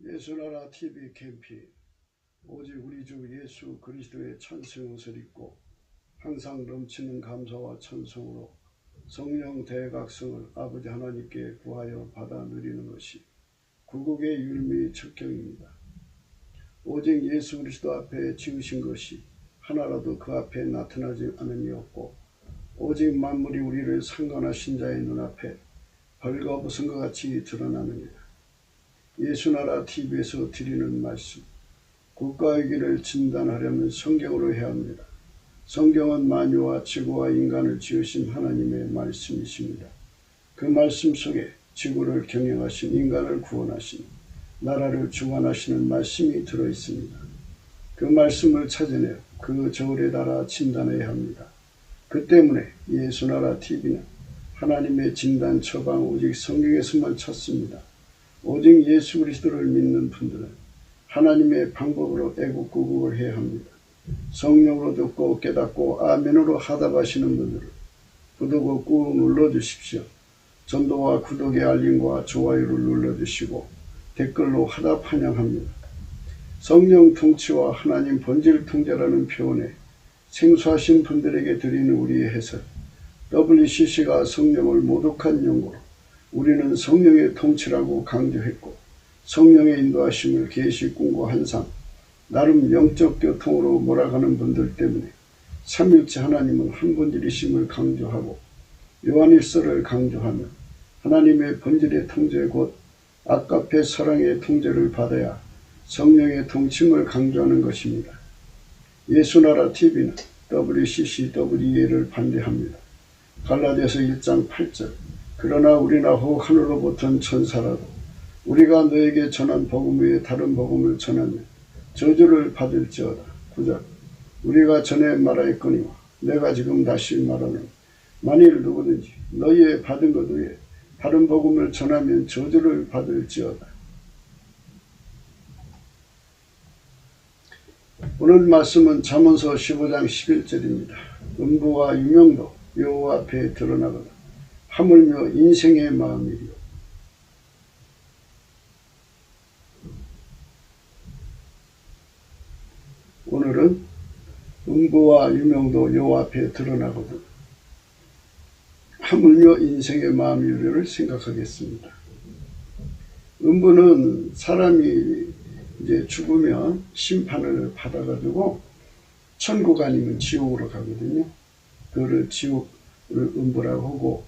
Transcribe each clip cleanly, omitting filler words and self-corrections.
예수나라 TV 캠핑. 오직 우리 주 예수 그리스도의 천승옷을 입고 항상 넘치는 감사와 찬송으로 성령 대각성을 아버지 하나님께 구하여 받아 누리는 것이 구국의 율무의 척경입니다. 오직 예수 그리스도 앞에 지으신 것이 하나라도 그 앞에 나타나지 않음이 없고, 오직 만물이 우리를 상관하신 자의 눈앞에 벌거벗은 것 같이 드러나느니라. 예수나라 TV에서 드리는 말씀, 국가의 길을 진단하려면 성경으로 해야 합니다. 성경은 만유와 지구와 인간을 지으신 하나님의 말씀이십니다. 그 말씀 속에 지구를 경영하신, 인간을 구원하신, 나라를 주관하시는 말씀이 들어있습니다. 그 말씀을 찾아내 그 저울에 달아 진단해야 합니다. 그 때문에 예수나라 TV는 하나님의 진단 처방 오직 성경에서만 찾습니다. 오직 예수 그리스도를 믿는 분들은 하나님의 방법으로 애국구국을 해야 합니다. 성령으로 듣고 깨닫고 아멘으로 하답하시는 분들은 구독을 꾹 눌러주십시오. 전도와 구독의 알림과 좋아요를 눌러주시고 댓글로 하답 환영합니다. 성령 통치와 하나님 본질 통제라는 표현에 생소하신 분들에게 드리는 우리의 해설, WCC가 성령을 모독한 용어로 우리는 성령의 통치라고 강조했고, 성령의 인도하심을 계시 꿈과 환상, 나름 영적 교통으로 몰아가는 분들 때문에 삼일체 하나님은 한 본질이심을 강조하고 요한일서를 강조하며 하나님의 본질의 통제 곧 아까페 사랑의 통제를 받아야 성령의 통칭을 강조하는 것입니다. 예수나라 TV는 WCCWE를 반대합니다. 갈라디아서 1장 8절, 그러나 우리나 혹 하늘로부터 천사라도 우리가 너에게 전한 복음 외에 다른 복음을 전하면 저주를 받을지어다. 9절, 우리가 전에 말하였거니와 내가 지금 다시 말하는 만일 누구든지 너희의 받은 것 외에 다른 복음을 전하면 저주를 받을지어다. 오늘 말씀은 잠언서 15장 11절입니다. 음부와 유명도 여호와 앞에 드러나거든 하물며 인생의 마음이리요. 오늘은 음부와 유명도 여호와 앞에 드러나거든 하물며 인생의 마음이리를 생각하겠습니다. 음부는 사람이 이제 죽으면 심판을 받아가지고 천국 아니면 지옥으로 가거든요. 그거를 지옥을 음부라고 하고,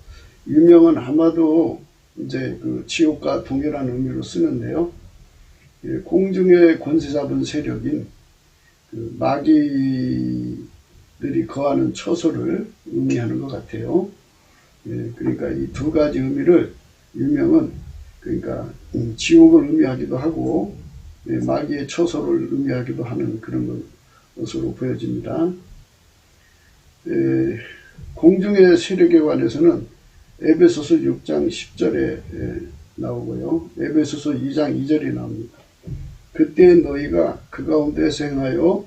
유명은 아마도 이제 그 지옥과 동일한 의미로 쓰는데요. 공중의 권세 잡은 세력인 그 마귀들이 거하는 처소를 의미하는 것 같아요. 그러니까 이 두 가지 의미를 유명은 그러니까 지옥을 의미하기도 하고 마귀의 처소를 의미하기도 하는 그런 것으로 보여집니다. 공중의 세력에 관해서는 에베소서 6장 10절에 나오고요. 에베소서 2장 2절에 나옵니다. 그때 너희가 그 가운데서 행하여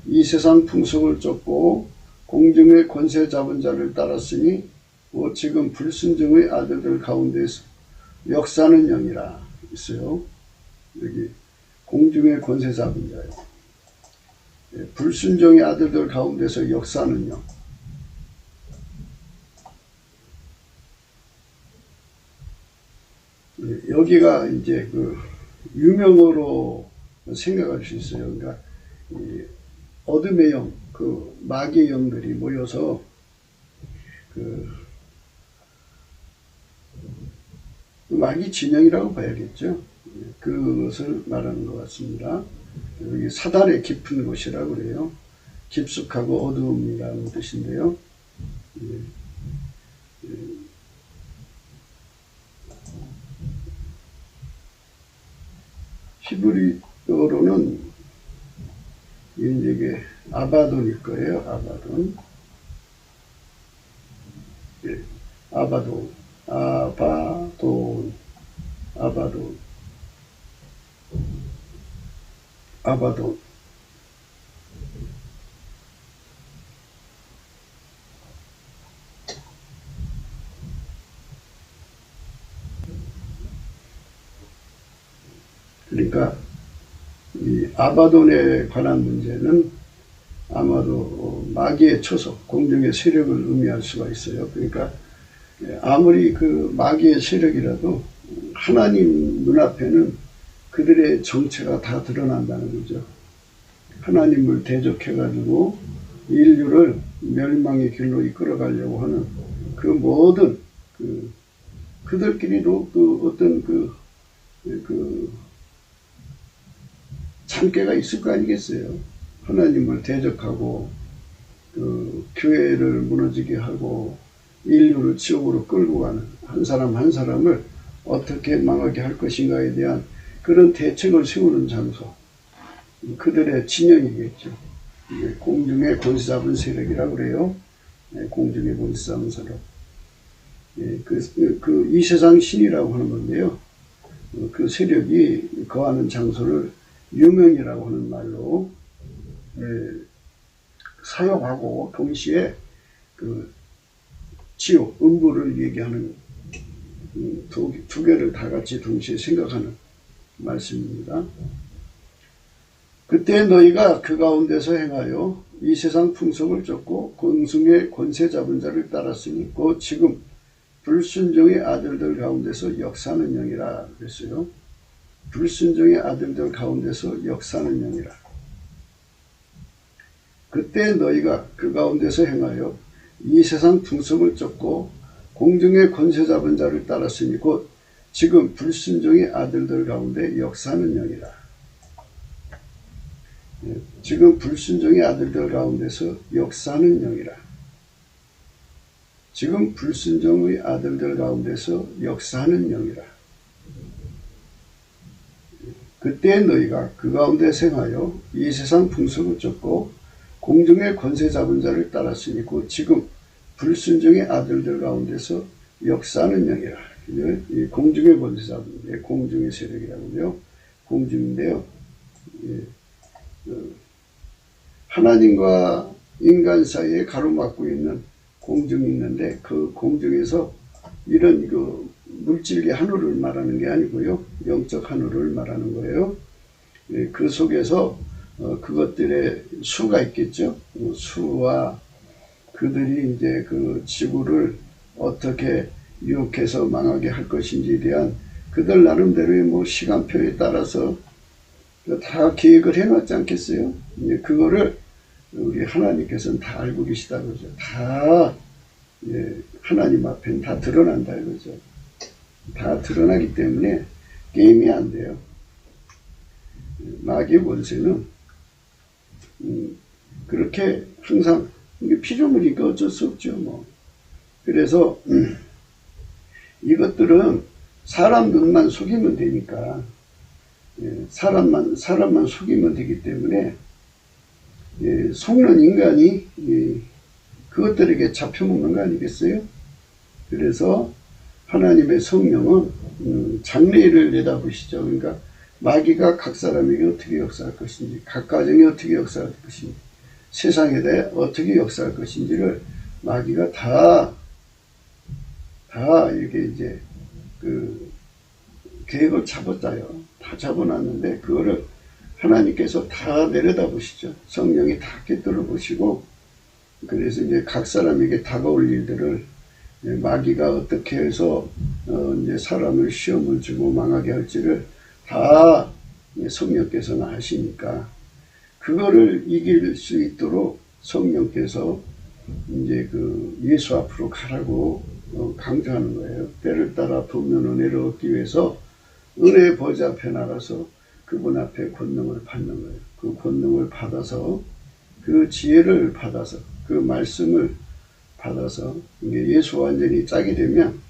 이 세상 풍속을 쫓고 공중의 권세 잡은 자를 따랐으니 지금 불순종의 아들들 가운데서 역사는 영이라 있어요. 여기 공중의 권세 잡은 자요. 불순종의 아들들 가운데서 역사는 영. 여기가 이제 그 유명어로 생각할 수 있어요. 그러니까 어둠의 영, 그 마귀의 영들이 모여서 그 마귀 진영이라고 봐야겠죠. 그것을 말하는 것 같습니다. 여기 사단의 깊은 곳이라고 그래요. 깊숙하고 어두움이라는 뜻인데요. 히브리어로는 이게 아바돈일 거예요. 아바돈. 아바돈. 아바돈. 아바돈. 아바돈. 그러니까 그러니까 이 아바돈에 관한 문제는 아마도 마귀의 초속, 공중의 세력을 의미할 수가 있어요. 그러니까 아무리 그 마귀의 세력이라도 하나님 눈앞에는 그들의 정체가 다 드러난다는 거죠. 하나님을 대적해가지고 인류를 멸망의 길로 이끌어가려고 하는 그 모든 그들끼리도 그 어떤 그 참깨가 있을 거 아니겠어요. 하나님을 대적하고 그 교회를 무너지게 하고 인류를 지옥으로 끌고 가는 한 사람 한 사람을 어떻게 망하게 할 것인가에 대한 그런 대책을 세우는 장소, 그들의 진영이겠죠. 공중의 권세 잡은 세력이라고 그래요. 공중의 권세 잡은 세력. 이 세상 신이라고 하는 건데요. 그 세력이 거하는 장소를 유명이라고 하는 말로 사용하고 동시에 그 지옥, 음부를 얘기하는 두 개를 다 같이 동시에 생각하는 말씀입니다. 그때 너희가 그 가운데서 행하여 이 세상 풍속을 쫓고 공중의 권세 잡은 자를 따랐으니 곧 지금 불순종의 아들들 가운데서 역사하는 영이라 그랬어요. 불순종의 아들들 가운데서 역사하는 영이라. 그때 너희가 그 가운데서 행하여 이 세상 풍속을 쫓고 공중의 권세 잡은 자를 따랐으니 곧 지금 불순종의 아들들 가운데 역사하는 영이라. 지금 불순종의 아들들 가운데서 역사하는 영이라. 지금 불순종의 아들들 가운데서 역사하는 영이라. 그때 너희가 그 가운데 생하여 이 세상 풍속을 쫓고 공중의 권세 잡은 자를 따랐으니 곧 지금 불순종의 아들들 가운데서 역사하는 영이라. 이 공중의 권세 잡은 공중의 세력이라고요. 공중인데요. 하나님과 인간 사이에 가로막고 있는 공중이 있는데 그 공중에서 이런 그 물질의 하늘을 말하는 게 아니고요. 영적 하늘을 말하는 거예요. 그 속에서 그것들의 수가 있겠죠. 수와 그들이 이제 그 지구를 어떻게 유혹해서 망하게 할 것인지에 대한 그들 나름대로의 뭐 시간표에 따라서 다 계획을 해놨지 않겠어요? 그거를 우리 하나님께서는 다 알고 계시다 그러죠. 다 하나님 앞에는 다 드러난다 이거죠. 다 드러나기 때문에 게임이 안 돼요. 마귀의 권세는 그렇게 항상 피조물이니까 어쩔 수 없죠. 뭐. 그래서 이것들은 사람 눈만 속이면 되니까 사람만 속이면 되기 때문에 속는 인간이 그것들에게 잡혀먹는 거 아니겠어요? 그래서 하나님의 성령은 장래를 내다보시죠. 그러니까 마귀가 각 사람에게 어떻게 역사할 것인지, 각 가정에 어떻게 역사할 것인지, 세상에 대해 어떻게 역사할 것인지를 마귀가 다 이렇게 이제 그 계획을 잡았다요. 다 잡아놨는데 그거를 하나님께서 다 내려다보시죠. 성령이 다 꿰뚫어 보시고 그래서 이제 각 사람에게 다가올 일들을 마귀가 어떻게 해서 이제 사람을 시험을 주고 망하게 할지를 다 성령께서는 하시니까 그거를 이길 수 있도록 성령께서 이제 그 예수 앞으로 가라고 강조하는 거예요. 때를 따라 분명 은혜를 얻기 위해서 은혜의 보좌 앞에 나가서 그분 앞에 권능을 받는 거예요. 그 권능을 받아서 그 지혜를 받아서 그 말씀을 받아서 예수와 완전히 짝이 되면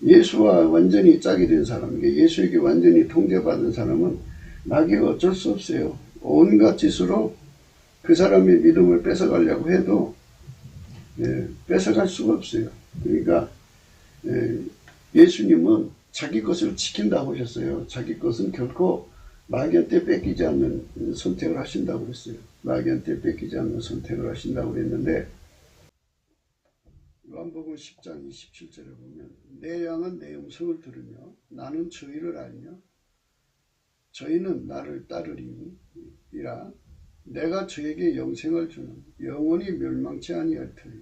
예수와 완전히 짝이 된 사람, 예수에게 완전히 통제받은 사람은 마귀가 어쩔 수 없어요. 온갖 짓으로 그 사람의 믿음을 뺏어가려고 해도 뺏어갈 수가 없어요. 그러니까 예수님은 자기 것을 지킨다고 하셨어요. 자기 것은 결코 마귀한테 뺏기지 않는 선택을 하신다고 그랬어요. 마귀한테 뺏기지 않는 선택을 하신다고 그랬는데 요한복음 10장 27절에 보면 내 양은 내 음성을 들으며 나는 저희를 알며 저희는 나를 따르리니라. 내가 저에게 영생을 주는 영원히 멸망치 아니할 터니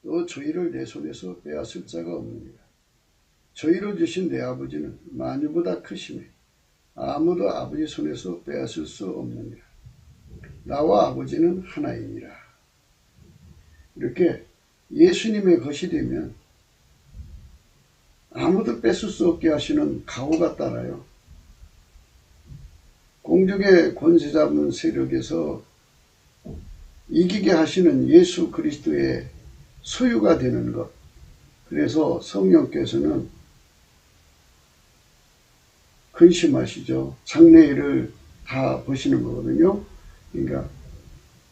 또 저희를 내 손에서 빼앗을 자가 없느니라. 저희를 주신 내 아버지는 만유보다 크심에 아무도 아버지 손에서 빼앗을 수 없느니라. 나와 아버지는 하나이니라. 이렇게 예수님의 것이 되면 아무도 뺏을 수 없게 하시는 가호가 따라요. 공중의 권세 잡는 세력에서 이기게 하시는 예수 그리스도의 소유가 되는 것. 그래서 성령께서는 근심하시죠. 장래일을 다 보시는 거거든요. 그러니까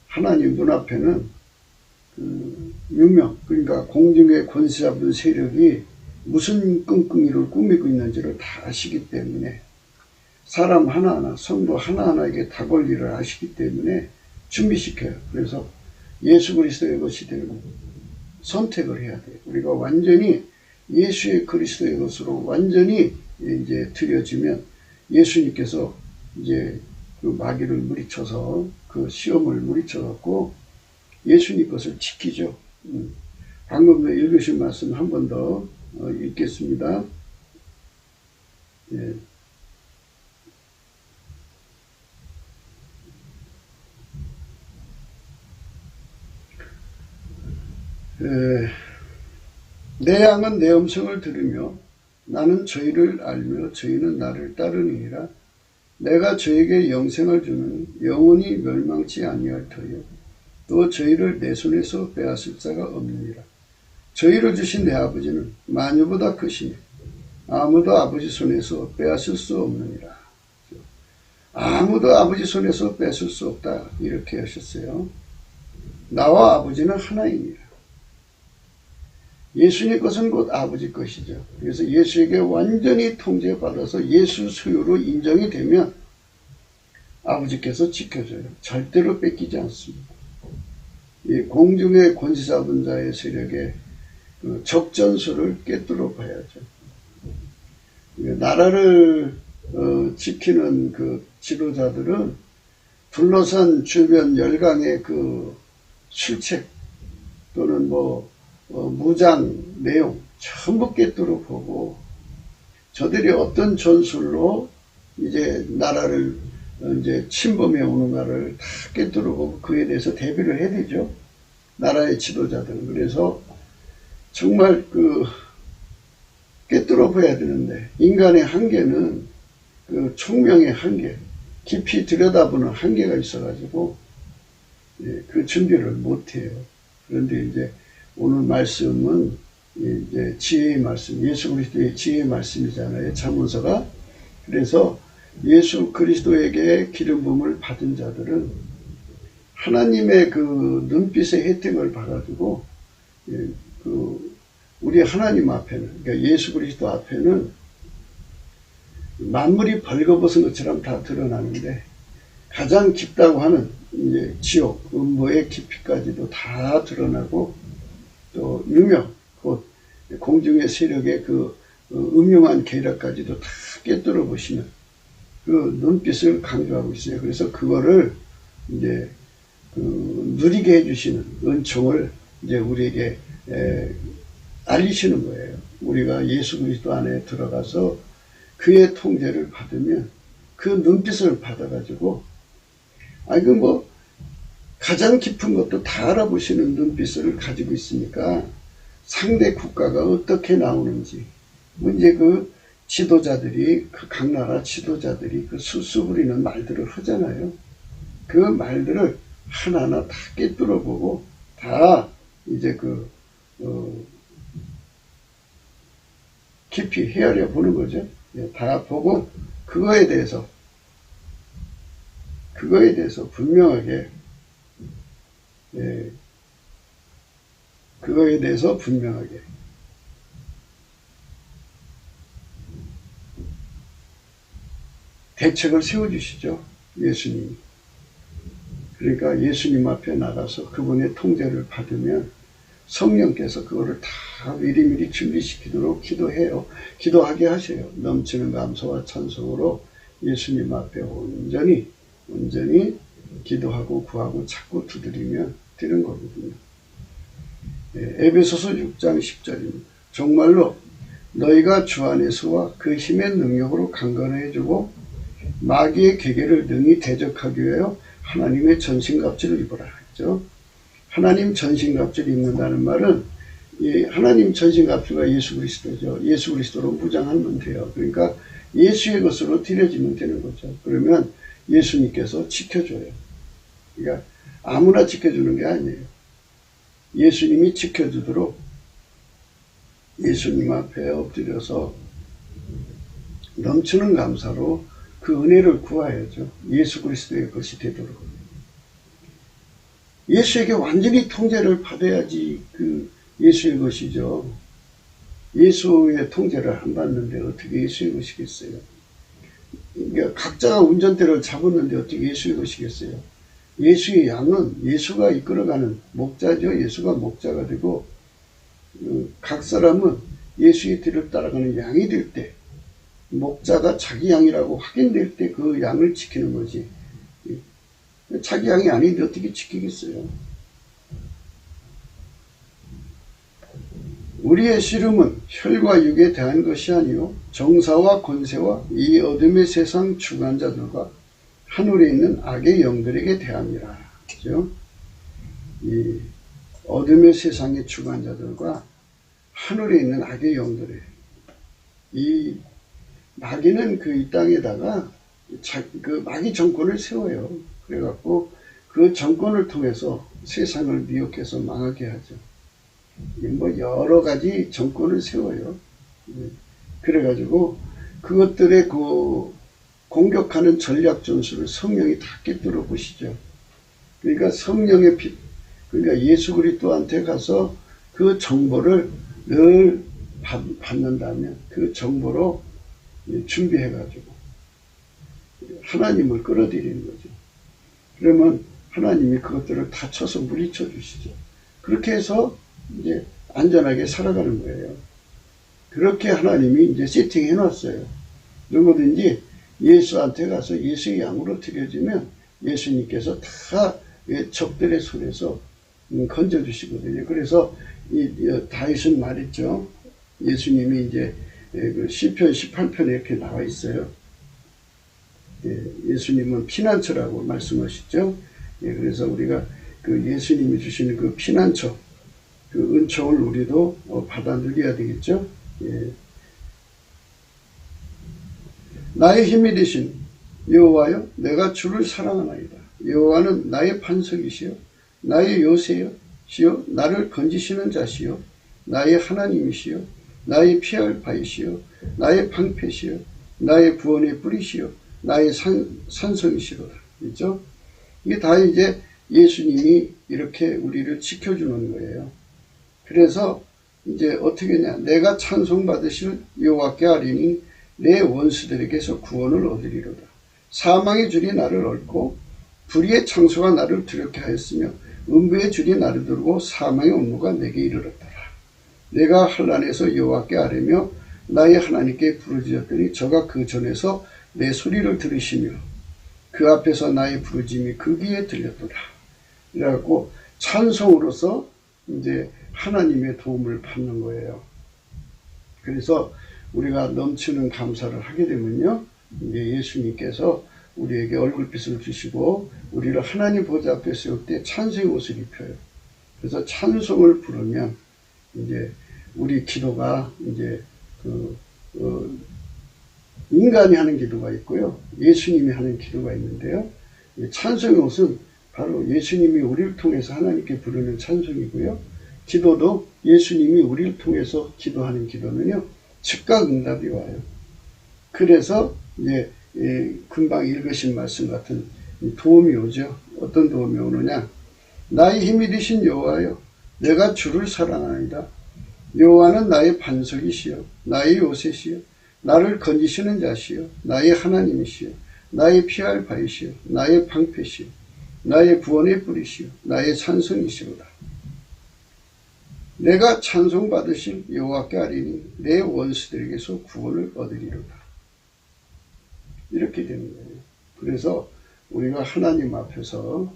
하나님 눈앞에는 유명, 그러니까 공중의 권세 잡은 세력이 무슨 끙끙이를 꾸미고 있는지를 다 아시기 때문에 사람 하나하나, 성도 하나하나에게 다 권리를 아시기 때문에 준비시켜요. 그래서 예수 그리스도의 것이 되는 선택을 해야 돼요. 우리가 완전히 예수의 그리스도의 것으로 완전히 이제 드려지면 예수님께서 이제 그 마귀를 물리쳐서 그 시험을 물리쳐갖고 예수님 것을 지키죠. 방금 읽으신 말씀 한 번 더 읽겠습니다. 예. 내 양은 내 음성을 들으며 나는 저희를 알며 저희는 나를 따르니라. 내가 저에게 영생을 주는 영원히 멸망치 아니할 터요 또 저희를 내 손에서 빼앗을 자가 없느니라. 저희를 주신 내 아버지는 만유보다 크시니 아무도 아버지 손에서 빼앗을 수 없느니라. 아무도 아버지 손에서 뺏을 수 없다 이렇게 하셨어요. 나와 아버지는 하나이니라. 예수님 것은 곧 아버지 것이죠. 그래서 예수에게 완전히 통제받아서 예수 소유로 인정이 되면 아버지께서 지켜줘요. 절대로 뺏기지 않습니다. 이 공중의 권세 잡은 자의 세력의 그 적전수를 꿰뚫어 봐야죠. 나라를 지키는 그 지도자들은 둘러싼 주변 열강의 그 실책 또는 무장 내용 전부 꿰뚫어 보고 저들이 어떤 전술로 이제 나라를 이제 침범해 오는가를 다 꿰뚫어 보고 그에 대해서 대비를 해야 되죠. 나라의 지도자들은. 그래서 정말 꿰뚫어 봐야 되는데 인간의 한계는 그 총명의 한계, 깊이 들여다보는 한계가 있어가지고 그 준비를 못해요. 그런데 이제 오늘 말씀은 이제 지혜의 말씀, 예수 그리스도의 지혜의 말씀이잖아요. 잠언서가. 그래서 예수 그리스도에게 기름 부음을 받은 자들은 하나님의 그 눈빛의 혜택을 받아주고 우리 하나님 앞에는, 그러니까 예수 그리스도 앞에는 만물이 벌거벗은 것처럼 다 드러나는데 가장 깊다고 하는 이제 지옥, 음모의 깊이까지도 다 드러나고 또 유명, 곧 공중의 세력의 그 음흉한 계략까지도 다 꿰뚫어 보시는 그 눈빛을 강조하고 있어요. 그래서 그거를 이제 누리게 해주시는 은총을 이제 우리에게 알리시는 거예요. 우리가 예수 그리스도 안에 들어가서 그의 통제를 받으면 그 눈빛을 받아가지고 가장 깊은 것도 다 알아보시는 눈빛을 가지고 있으니까 상대 국가가 어떻게 나오는지 이제 그 지도자들이 각 나라 지도자들이 그 수수부리는 말들을 하잖아요. 그 말들을 하나하나 다 꿰뚫어 보고 다 이제 깊이 헤아려 보는 거죠. 다 보고 그거에 대해서 분명하게 대책을 세워주시죠. 예수님이. 그러니까 예수님 앞에 나가서 그분의 통제를 받으면 성령께서 그거를 다 미리미리 준비시키도록 기도해요. 기도하게 하세요. 넘치는 감사와 찬송으로 예수님 앞에 온전히 기도하고 구하고 찾고 두드리면 되는 거거든요. 에베소서 6장 10절입니다. 정말로 너희가 주 안에서와 그 힘의 능력으로 강건해지고 마귀의 계계를 능히 대적하기 위하여 하나님의 전신갑주를 입어라 했죠. 하나님 전신갑주를 입는다는 말은 이 하나님 전신갑주가 예수 그리스도죠. 예수 그리스도로 무장하면 돼요. 그러니까 예수의 것으로 드려지면 되는 거죠. 그러면 예수님께서 지켜줘요. 그러니까 아무나 지켜주는 게 아니에요. 예수님이 지켜주도록 예수님 앞에 엎드려서 넘치는 감사로 그 은혜를 구하야죠. 예수 그리스도의 것이 되도록. 예수에게 완전히 통제를 받아야지 그 예수의 것이죠. 예수의 통제를 안 받는데 어떻게 예수의 것이겠어요? 그러니까 각자가 운전대를 잡았는데 어떻게 예수의 것이겠어요? 예수의 양은 예수가 이끌어가는 목자죠. 예수가 목자가 되고 각 사람은 예수의 뒤를 따라가는 양이 될 때 목자가 자기 양이라고 확인될 때 그 양을 지키는 거지. 자기 양이 아닌데 어떻게 지키겠어요? 우리의 씨름은 혈과 육에 대한 것이 아니요 정사와 권세와 이 어둠의 세상 주관자들과 하늘에 있는 악의 영들에게 대함이라. 그죠? 이 어둠의 세상의 주관자들과 하늘에 있는 악의 영들에 이 마귀는 그 이 땅에다가 그 마귀 정권을 세워요. 그래갖고 그 정권을 통해서 세상을 미혹해서 망하게 하죠. 뭐 여러 가지 정권을 세워요. 그래가지고 그것들의 그 공격하는 전략 전술을 성령이 다 꿰뚫어 보시죠. 그러니까 성령의 빛, 그러니까 예수 그리스도한테 가서 그 정보를 늘 받는다면 그 정보로 준비해가지고 하나님을 끌어들이는 거죠. 그러면 하나님이 그것들을 다 쳐서 물리쳐 주시죠. 그렇게 해서 이제 안전하게 살아가는 거예요. 그렇게 하나님이 이제 세팅해 놨어요. 누구든지 예수한테 가서 예수의 양으로 드려지면 예수님께서 다 적들의 손에서 건져 주시거든요. 그래서 다윗은 말했죠. 예수님이 이제 그 시편 18편에 이렇게 나와 있어요. 예수님은 피난처라고 말씀하시죠. 그래서 우리가 그 예수님이 주시는 그 피난처, 그 은총을 우리도 받아 누려야 되겠죠. 나의 힘이 되신 여호와여, 내가 주를 사랑하나이다. 여호와는 나의 반석이시여, 나의 요새여, 시여, 나를 건지시는 자시여, 나의 하나님이시여, 나의 피할 바이시여, 나의 방패시여, 나의 구원의 뿌리시여, 나의 산성이시로다. 그렇죠? 이게 다 이제 예수님이 이렇게 우리를 지켜주는 거예요. 그래서 이제 어떻게 하냐? 내가 찬송받으실 여호와께 아뢰니 내 원수들에게서 구원을 얻으리로다. 사망의 줄이 나를 얽고 불의의 창소가 나를 두렵게 하였으며 음부의 줄이 나를 두르고 사망의 업무가 내게 이르렀더라. 내가 한란에서 여호와께 아뢰며 나의 하나님께 부르짖었더니 저가 그 전에서 내 소리를 들으시며 그 앞에서 나의 부르짖음이 그 귀에 들렸더라. 이래갖고 찬송으로서 이제 하나님의 도움을 받는 거예요. 그래서 우리가 넘치는 감사를 하게 되면요, 이제 예수님께서 우리에게 얼굴빛을 주시고 우리를 하나님 보좌 앞에 세울 때 찬송의 옷을 입혀요. 그래서 찬송을 부르면 이제 우리 기도가 이제 인간이 하는 기도가 있고요, 예수님이 하는 기도가 있는데요. 찬송의 옷은 바로 예수님이 우리를 통해서 하나님께 부르는 찬송이고요. 기도도 예수님이 우리를 통해서 기도하는 기도는요, 즉각 응답이 와요. 그래서 이제 금방 읽으신 말씀 같은 도움이 오죠. 어떤 도움이 오느냐? 나의 힘이 되신 여호와여, 내가 주를 사랑하나이다. 여호와는 나의 반석이시여, 나의 요새시여, 나를 건지시는 자시여, 나의 하나님이시여, 나의 피할 바이시여, 나의 방패시여, 나의 구원의 뿌리시여, 나의 찬송이시로다. 내가 찬송받으실 여호와께 아뢰니 내 원수들에게서 구원을 얻으리로다. 이렇게 되는 거예요. 그래서 우리가 하나님 앞에서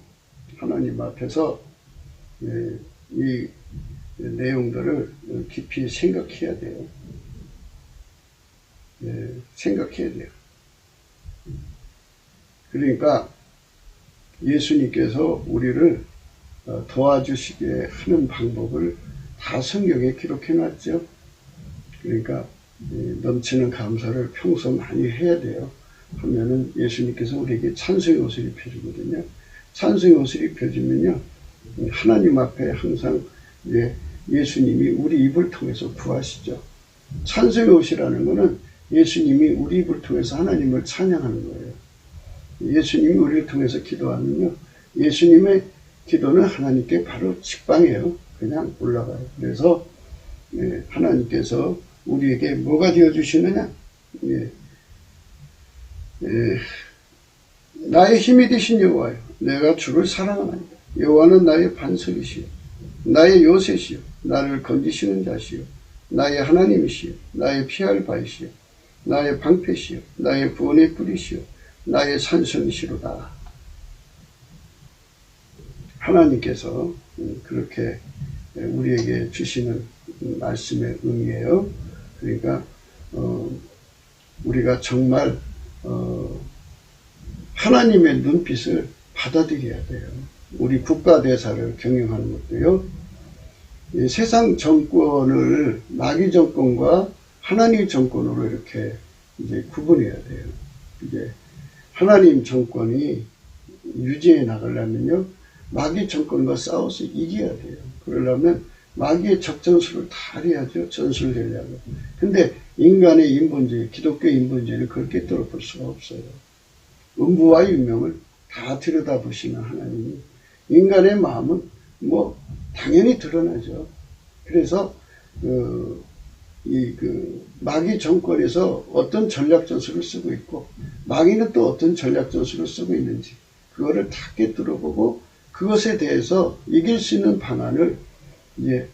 이 내용들을 깊이 생각해야 돼요. 생각해야 돼요. 그러니까 예수님께서 우리를 도와주시게 하는 방법을 다 성경에 기록해 놨죠. 그러니까 넘치는 감사를 평소 많이 해야 돼요. 하면은 예수님께서 우리에게 찬송의 옷을 입혀주거든요. 찬송의 옷을 입혀주면요, 하나님 앞에 항상 예수님이 우리 입을 통해서 구하시죠. 찬송의 옷이라는 것은 예수님이 우리 입을 통해서 하나님을 찬양하는 거예요. 예수님이 우리를 통해서 기도하면요, 예수님의 기도는 하나님께 바로 직방해요. 그냥 올라가요. 그래서 하나님께서 우리에게 뭐가 되어주시느냐? 나의 힘이 되신 여호와여, 내가 주를 사랑하나이다. 여호와는 나의 반석이시요, 나의 요새시요, 나를 건지시는 자시요, 나의 하나님이시요, 나의 피할 바이시요, 나의 방패시요, 나의 구원의 뿌리시요, 나의 산성이시로다. 하나님께서 그렇게 우리에게 주시는 말씀의 의미예요. 그러니까 우리가 정말 하나님의 눈빛을 받아들여야 돼요. 우리 국가대사를 경영하는 것도요, 이 세상 정권을 마귀 정권과 하나님 정권으로 이렇게 이제 구분해야 돼요. 이제 하나님 정권이 유지해 나가려면요, 마귀 정권과 싸워서 이겨야 돼요. 그러려면 마귀의 적전술을 다 해야죠. 전술 전략을. 근데 인간의 인본주의, 기독교 인본주의를 그렇게 뚫어볼 수가 없어요. 음부와 유명을 다 들여다보시는 하나님이 인간의 마음은 뭐 당연히 드러나죠. 그래서 마귀 정권에서 어떤 전략 전술을 쓰고 있고 마귀는 또 어떤 전략 전술을 쓰고 있는지 그거를 다 꿰뚫어보고 그것에 대해서 이길 수 있는 방안을 이제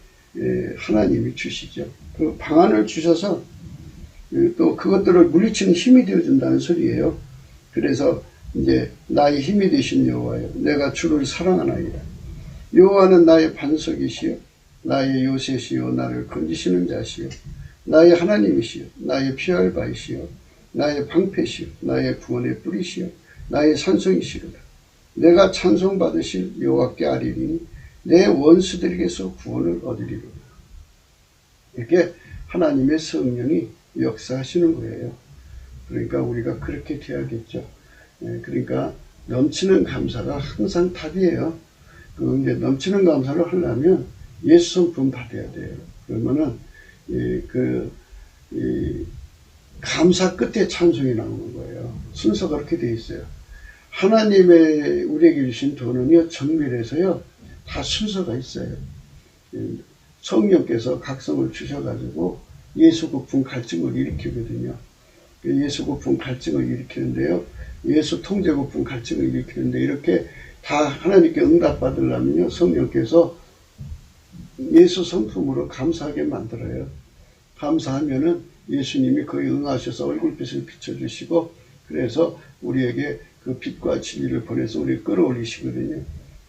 하나님이 주시죠. 그 방안을 주셔서 또 그것들을 물리치는 힘이 되어준다는 소리예요. 그래서 이제 나의 힘이 되신 여호와여, 내가 주를 사랑하나이다. 여호와는 나의 반석이시요, 나의 요새시요, 나를 건지시는 자시요, 나의 하나님이시요, 나의 피할 바이시요, 나의 방패시요, 나의 구원의 뿌리시요, 나의 산성이시로다. 내가 찬송받으실 여호와께 아뢰리니 내 원수들에게서 구원을 얻으리로다. 이렇게 하나님의 성령이 역사하시는 거예요. 그러니까 우리가 그렇게 돼야겠죠. 그러니까 넘치는 감사가 항상 답이에요. 이제 넘치는 감사를 하려면 예수 성품 받아야 돼요. 그러면은 감사 끝에 찬송이 나오는 거예요. 순서가 그렇게 돼 있어요. 하나님의 우리에게 주신 도는요, 정밀해서요, 다 순서가 있어요. 성령께서 각성을 주셔가지고 예수 고품 갈증을 일으키거든요. 예수 고품 갈증을 일으키는데요, 예수 통제 고품 갈증을 일으키는데, 이렇게 다 하나님께 응답받으려면요, 성령께서 예수 성품으로 감사하게 만들어요. 감사하면은 예수님이 거기 응하셔서 얼굴빛을 비춰주시고, 그래서 우리에게 그 빛과 진리를 보내서 우리를 끌어올리시거든요.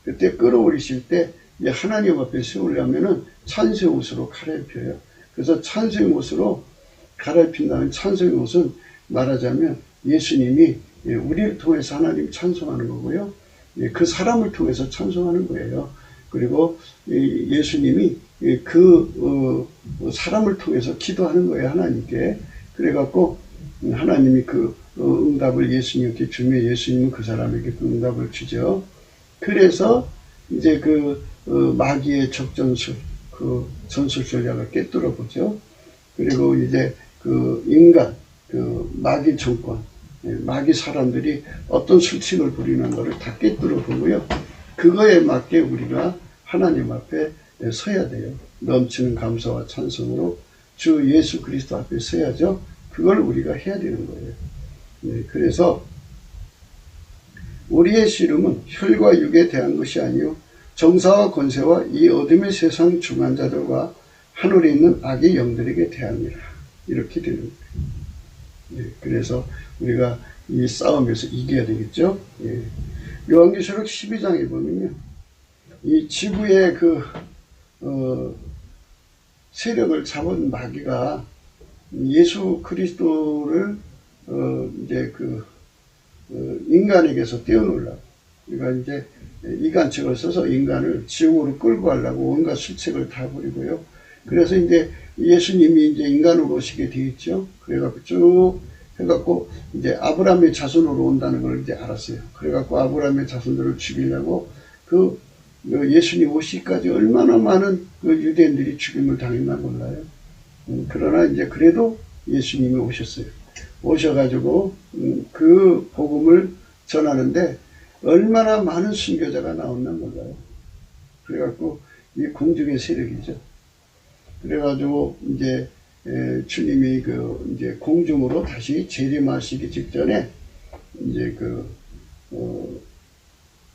그때 끌어올리실 때 하나님 앞에 세우려면은 찬송의 옷으로 갈아입혀요. 그래서 찬송의 옷으로 갈아입힌다는 찬송의 옷은 말하자면 예수님이 우리를 통해서 하나님 찬송하는 거고요. 그 사람을 통해서 찬송하는 거예요. 그리고 예수님이 그 사람을 통해서 기도하는 거예요, 하나님께. 그래갖고 하나님이 그 응답을 예수님께 주면 예수님은 그 사람에게 그 응답을 주죠. 그래서 이제 그 마귀의 적전술, 그 전술 전략을 꿰뚫어 보죠. 그리고 이제 그 인간, 그 마귀 정권, 마귀 사람들이 어떤 술칙을 부리는 것을 다 꿰뚫어 보고요. 그거에 맞게 우리가 하나님 앞에 서야 돼요. 넘치는 감사와 찬송으로 주 예수 그리스도 앞에 서야죠. 그걸 우리가 해야 되는 거예요. 그래서 우리의 씨름은 혈과 육에 대한 것이 아니요 정사와 권세와 이 어둠의 세상 중한 자들과 하늘에 있는 악의 영들에게 대함이라. 이렇게 되는 거예요. 그래서 우리가 이 싸움에서 이겨야 되겠죠. 예. 요한계시록 12장에 보면요, 이 지구의 세력을 잡은 마귀가 예수 그리스도를 이제 인간에게서 떼어놓으려고, 그러니까 이제 이간책을 써서 인간을 지옥으로 끌고 가려고 온갖 수책을 다 부리고요. 그래서 이제 예수님이 이제 인간으로 오시게 돼 있죠. 그래갖고 쭉 해갖고 이제 아브라함의 자손으로 온다는 걸 이제 알았어요. 그래갖고 아브라함의 자손들을 죽이려고 예수님 오시기까지 얼마나 많은 유대인들이 죽임을 당했나 몰라요. 그러나 이제 그래도 예수님이 오셨어요. 오셔가지고 그 복음을 전하는데 얼마나 많은 순교자가 나왔나 몰라요. 그래갖고 이 공중의 세력이죠. 그래가지고 이제 주님이 이제 공중으로 다시 재림하시기 직전에 이제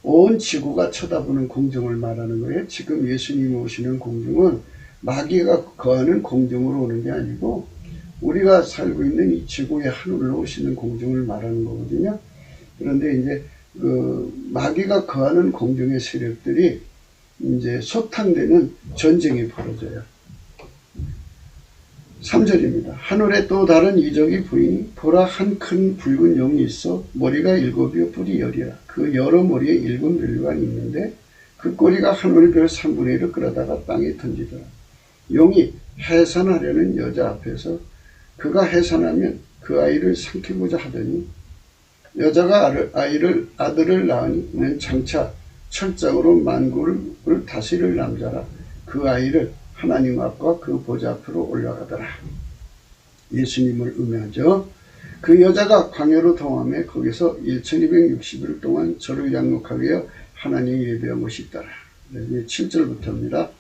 온 지구가 쳐다보는 공중을 말하는 거예요. 지금 예수님이 오시는 공중은 마귀가 거하는 공중으로 오는 게 아니고 우리가 살고 있는 이 지구의 하늘로 오시는 공중을 말하는 거거든요. 그런데 이제 마귀가 거하는 공중의 세력들이 이제 소탕되는 전쟁이 벌어져요. 3절입니다. 하늘에 또 다른 이적이 보이니 보라, 한 큰 붉은 용이 있어 머리가 7이요 뿔이 10이라. 그 여러 머리에 7멸류관이 있는데 그 꼬리가 하늘별 3분의 1을 끌어다가 땅에 던지더라. 용이 해산하려는 여자 앞에서 그가 해산하면 그 아이를 삼키고자 하더니 여자가 아들을 낳으니 이는 장차 철장으로 만국을 다스릴 남자라. 그 아이를 하나님 앞과 그 보좌 앞으로 올라가더라. 예수님을 의미하죠. 그 여자가 광야로 통함에 거기서 1260일 동안 저를 양육하기 위하여 하나님 예배한 것이 있더라. 7절부터입니다.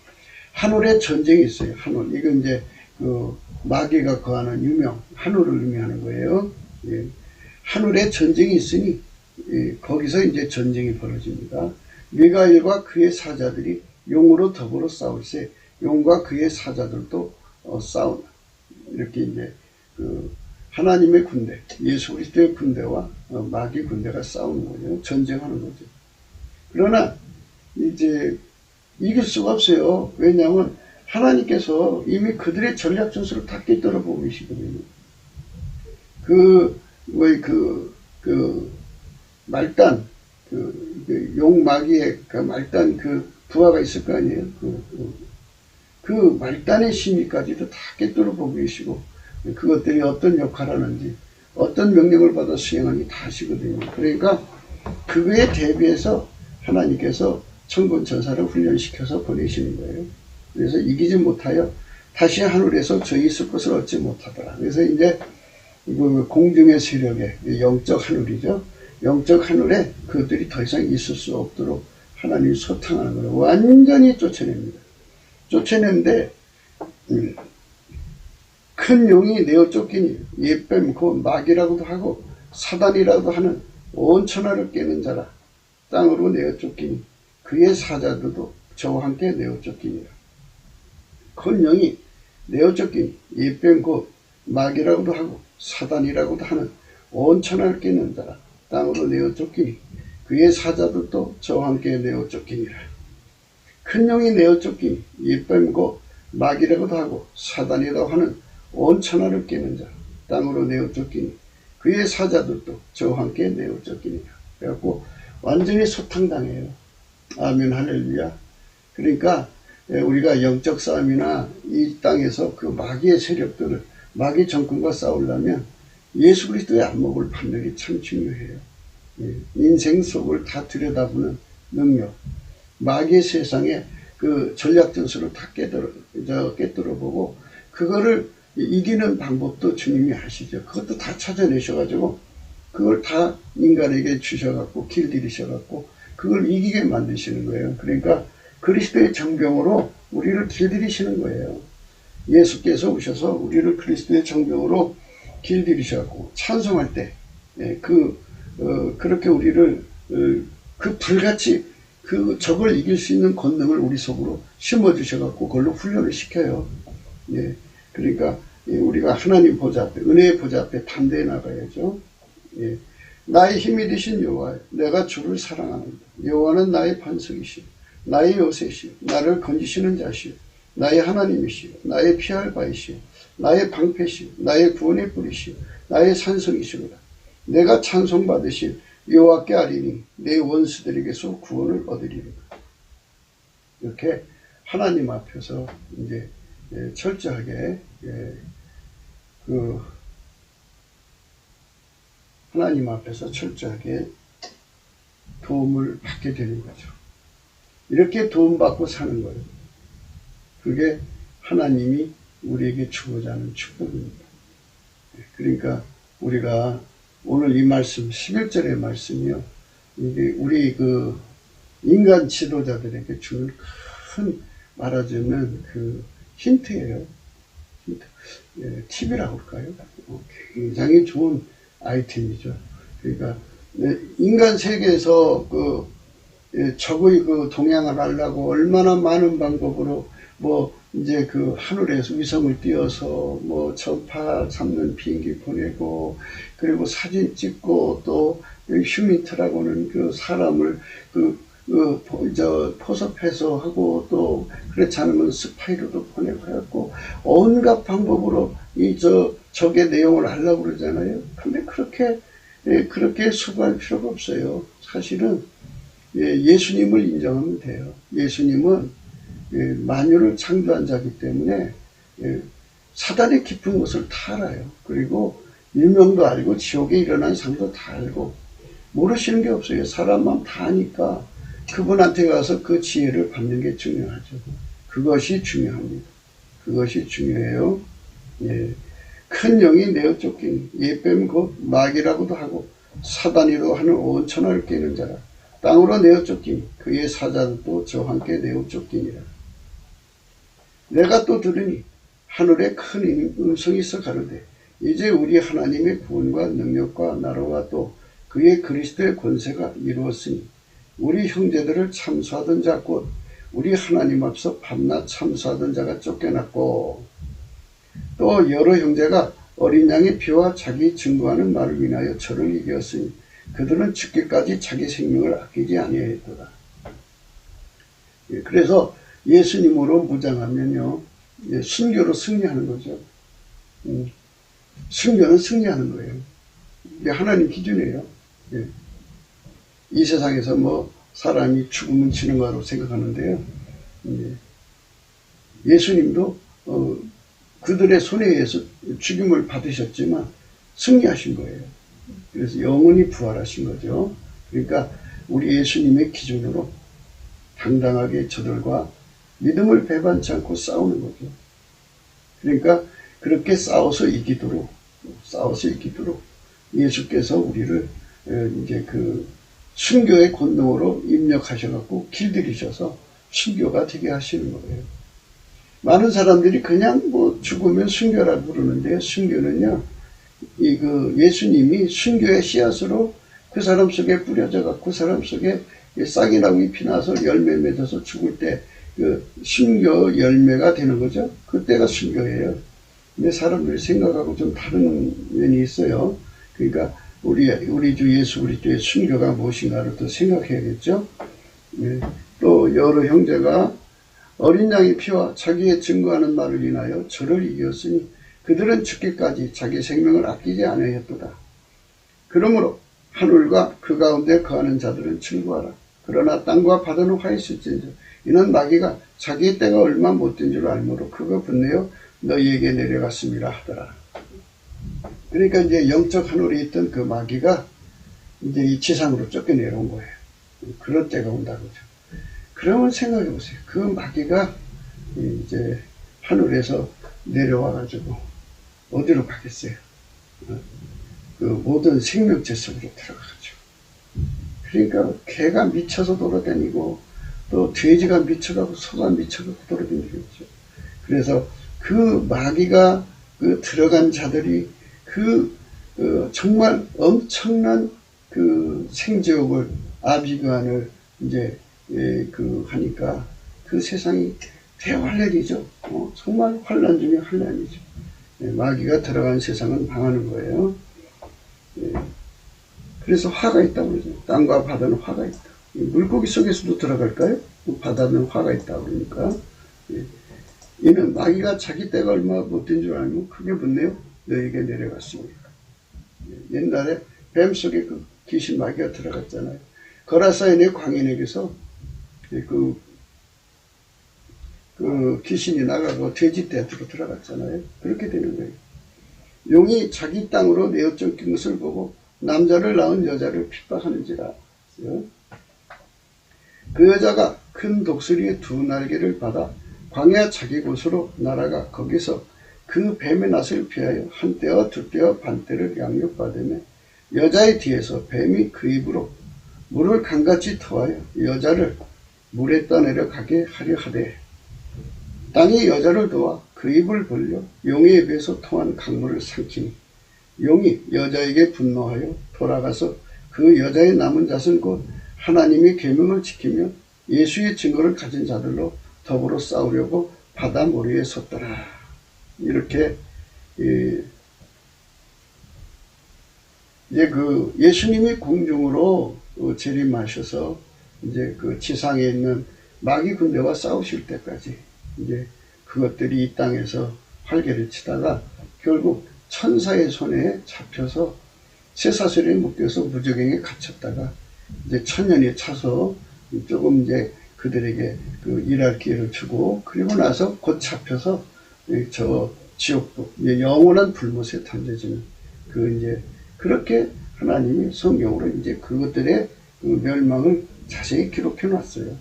하늘에 전쟁이 있어요. 하늘. 이건 이제 마귀가 거하는 유명, 하늘을 의미하는 거예요. 예. 하늘에 전쟁이 있으니 거기서 이제 전쟁이 벌어집니다. 미가엘과 그의 사자들이 용으로 더불어 싸울세 용과 그의 사자들도 싸우나. 이렇게 이제 하나님의 군대, 예수 그리스도의 군대와 마귀 군대가 싸우는 거죠. 전쟁하는 거죠. 그러나 이제 이길 수가 없어요. 왜냐하면 하나님께서 이미 그들의 전략 전술을 다 깨뜨려 보고 계시거든요. 말단, 용 마귀의 말단 부하가 있을 거 아니에요. 그 말단의 심리까지도 다 깨뜨려 보고 계시고, 그것들이 어떤 역할을 하는지, 어떤 명령을 받아 수행하는지 다 아시거든요. 그러니까, 그거에 대비해서 하나님께서 천군 천사를 훈련시켜서 보내시는 거예요. 그래서 이기지 못하여 다시 하늘에서 저희 있을 것을 얻지 못하더라. 그래서 이제, 공중의 세력에, 영적 하늘이죠. 영적 하늘에 그것들이 더 이상 있을 수 없도록 하나님이 소탕하는 거예요. 완전히 쫓아냅니다. 쫓아내는데 큰 용이 내어 쫓기니 예뱀 곧 마귀라고도 하고 사단이라고 하는 온 천하를 깨는 자라. 땅으로 내어 쫓기니 그의 사자들도 저와 함께 내어 쫓기니라. 큰 용이 내어 쫓기니 예뱀 곧 마귀라고도 하고 사단이라고도 하는 온 천하를 깨는 자라. 땅으로 내어 쫓기니 그의 사자들도 저와 함께 내어 쫓기니라. 큰 용이 내어 쫓기니 예뱀 곧 마귀라고도 하고 사단이라고 하는 온 천하를 깨는 자 땅으로 내어 쫓기니 그의 사자들도 저와 함께 내어 쫓기니라. 그래갖고 완전히 소탕당해요. 아멘 할렐루야. 그러니까 우리가 영적 싸움이나 이 땅에서 그 마귀의 세력들을 마귀 정권과 싸우려면 예수 그리스도의 안목을 받는 게 참 중요해요. 인생 속을 다 들여다보는 능력, 마귀의 세상에 그 전략 전술을 다 깨뜨려보고 그거를 이기는 방법도 주님이 하시죠. 그것도 다 찾아내셔가지고 그걸 다 인간에게 주셔갖고 길들이셔갖고 그걸 이기게 만드시는 거예요. 그러니까 그리스도의 정병으로 우리를 길들이시는 거예요. 예수께서 오셔서 우리를 그리스도의 정병으로 길들이셔갖고 찬송할 때 그렇게 우리를 그 불같이 그 적을 이길 수 있는 권능을 우리 속으로 심어주셔갖고 그걸로 훈련을 시켜요. 예. 그러니까 우리가 하나님 보좌 앞에, 은혜의 보좌 앞에 담대히 나가야죠. 예. 나의 힘이 되신 여호와여, 내가 주를 사랑하노이다. 여호와는 나의 반석이시오, 나의 요새시오, 나를 건지시는 자시오, 나의 하나님이시오, 나의 피할 바이시오, 나의 방패시오, 나의 구원의 뿌리시오, 나의 산성이시로다. 내가 찬송받으실 여호와께 아리니 내 원수들에게서 구원을 얻으리로다. 이렇게 하나님 앞에서 이제 철저하게 하나님 앞에서 철저하게 도움을 받게 되는 거죠. 이렇게 도움받고 사는 거예요. 그게 하나님이 우리에게 주고자 하는 축복입니다. 그러니까 우리가 오늘 이 말씀 11절의 말씀이요, 이게 우리 그 인간 지도자들에게 주는 큰, 말하자면 그 힌트예요. 힌트. 팁이라고 할까요? 굉장히 좋은 아이템이죠. 그러니까 인간 세계에서 적의 동향을 하려고 얼마나 많은 방법으로 이제 하늘에서 위성을 띄워서 전파 잡는 비행기 보내고, 그리고 사진 찍고, 또 휴민트라고는 사람을 포섭해서 하고, 또 그렇지 않으면 스파이로도 보내고 해갖고 온갖 방법으로 적의 내용을 하려고 그러잖아요. 근데 그렇게 수고할 필요가 없어요. 사실은 예수님을 인정하면 돼요. 예수님은 만유를 창조한 자이기 때문에 사단의 깊은 곳을 다 알아요. 그리고 일명도 알고 지옥에 일어난 상도 다 알고, 모르시는 게 없어요. 사람 마음 다 아니까 그분한테 가서 그 지혜를 받는 게 중요하죠. 그것이 중요합니다. 그것이 중요해요. 큰 영이 내어 쫓기니 예뱀 곧 마귀라고도 하고 사단이로 하는 온천을 깨는 자라. 땅으로 내어 쫓기니 그의 사자들도 저와 함께 내어 쫓기니라. 내가 또 들으니 하늘에 큰 음성이 있어 가로되 이제 우리 하나님의 구원과 능력과 나라와 또 그의 그리스도의 권세가 이루었으니 우리 형제들을 참수하던 자 곧 우리 하나님 앞서 밤낮 참수하던 자가 쫓겨났고, 또 여러 형제가 어린 양의 피와 자기 증거하는 말을 인하여 저를 이겼으니 그들은 죽기까지 자기 생명을 아끼지 아니하였도다. 그래서 예수님으로 무장하면요, 순교로 승리하는 거죠. 순교는 승리하는 거예요. 이게 하나님 기준이에요. 이 세상에서 사람이 죽으면 지는 거라고 생각하는데요. 예수님도 그들의 손에 의해서 죽임을 받으셨지만 승리하신 거예요. 그래서 영원히 부활하신 거죠. 그러니까 우리 예수님의 기준으로 당당하게 저들과 믿음을 배반치 않고 싸우는 거죠. 그러니까 그렇게 싸워서 이기도록 예수께서 우리를 이제 순교의 권능으로 입력하셔갖고 길들이셔서 순교가 되게 하시는 거예요. 많은 사람들이 그냥 죽으면 순교라고 그러는데요. 순교는요, 예수님이 순교의 씨앗으로 그 사람 속에 뿌려져갖고 그 사람 속에 싹이 나고 잎이 나서 열매 맺어서 죽을 때 순교 열매가 되는 거죠. 그때가 순교예요. 근데 사람들이 생각하고 좀 다른 면이 있어요. 그러니까 우리 주 예수 그리스도의 순교가 무엇인가를 또 생각해야겠죠. 또 여러 형제가 어린 양의 피와 자기의 증거하는 말을 인하여 저를 이겼으니 그들은 죽기까지 자기 생명을 아끼지 아니하였도다. 그러므로 하늘과 그 가운데 거하는 자들은 즐거워하라. 그러나 땅과 바다는 화했을진저 이는 마귀가 자기의 때가 얼마 못된 줄 알므로 그거 분내어 너희에게 내려갔음이라 하더라. 그러니까 이제 영적 하늘에 있던 그 마귀가 이제 이 지상으로 쫓겨내려온 거예요. 그런 때가 온다고죠. 그러면 생각해 보세요. 그 마귀가 이제 하늘에서 내려와가지고 어디로 가겠어요? 그 모든 생명체 속으로 들어가죠. 그러니까 개가 미쳐서 돌아다니고 또 돼지가 미쳐가고 소가 미쳐가고 돌아다니겠죠. 그래서 그 마귀가 들어간 자들이 정말 엄청난 생지옥을 아비관을 이제 하니까 그 세상이 대환란이죠. 정말 환란 중에 환란이죠. 마귀가 들어간 세상은 망하는 거예요. 그래서 화가 있다고 그러죠. 땅과 바다는 화가 있다. 물고기 속에서도 들어갈까요? 바다는 화가 있다 그러니까. 이는 마귀가 자기 때가 얼마나 못된 줄 알면 크게 붙네요. 너에게 내려갔습니다. 옛날에 뱀 속에 그 귀신 마귀가 들어갔잖아요. 거라사인의 광인에게서 그 귀신이 나가고 돼지 떼로 들어갔잖아요. 그렇게 되는 거예요. 용이 자기 땅으로 내어 쫓긴 것을 보고 남자를 낳은 여자를 핍박하는지라. 그 여자가 큰 독수리의 두 날개를 받아 광야 자기 곳으로 날아가 거기서 그 뱀의 낯을 피하여 한 떼와 두 떼와 반 떼를 양육받으며 여자의 뒤에서 뱀이 그 입으로 물을 강같이 터하여 여자를 물에 떠내려 가게 하려 하되 땅이 여자를 도와 그 입을 벌려 용의 입에서 통한 강물을 삼키니 용이 여자에게 분노하여 돌아가서 그 여자의 남은 잣은 곧 하나님의 계명을 지키며 예수의 증거를 가진 자들로 더불어 싸우려고 바다 모래에 섰더라. 이렇게 이제 그 예수님이 공중으로 재림하셔서 이제 그 지상에 있는 마귀 군대와 싸우실 때까지 이제 그것들이 이 땅에서 활개를 치다가 결국 천사의 손에 잡혀서 쇠사슬에 묶여서 무저갱에 갇혔다가 이제 천년이 차서 조금 이제 그들에게 그 일할 기회를 주고 그리고 나서 곧 잡혀서 저 지옥도 영원한 불못에 던져지는 그 이제 그렇게 하나님이 성경으로 이제 그것들의 그 멸망을 자세히 기록해 놨어요.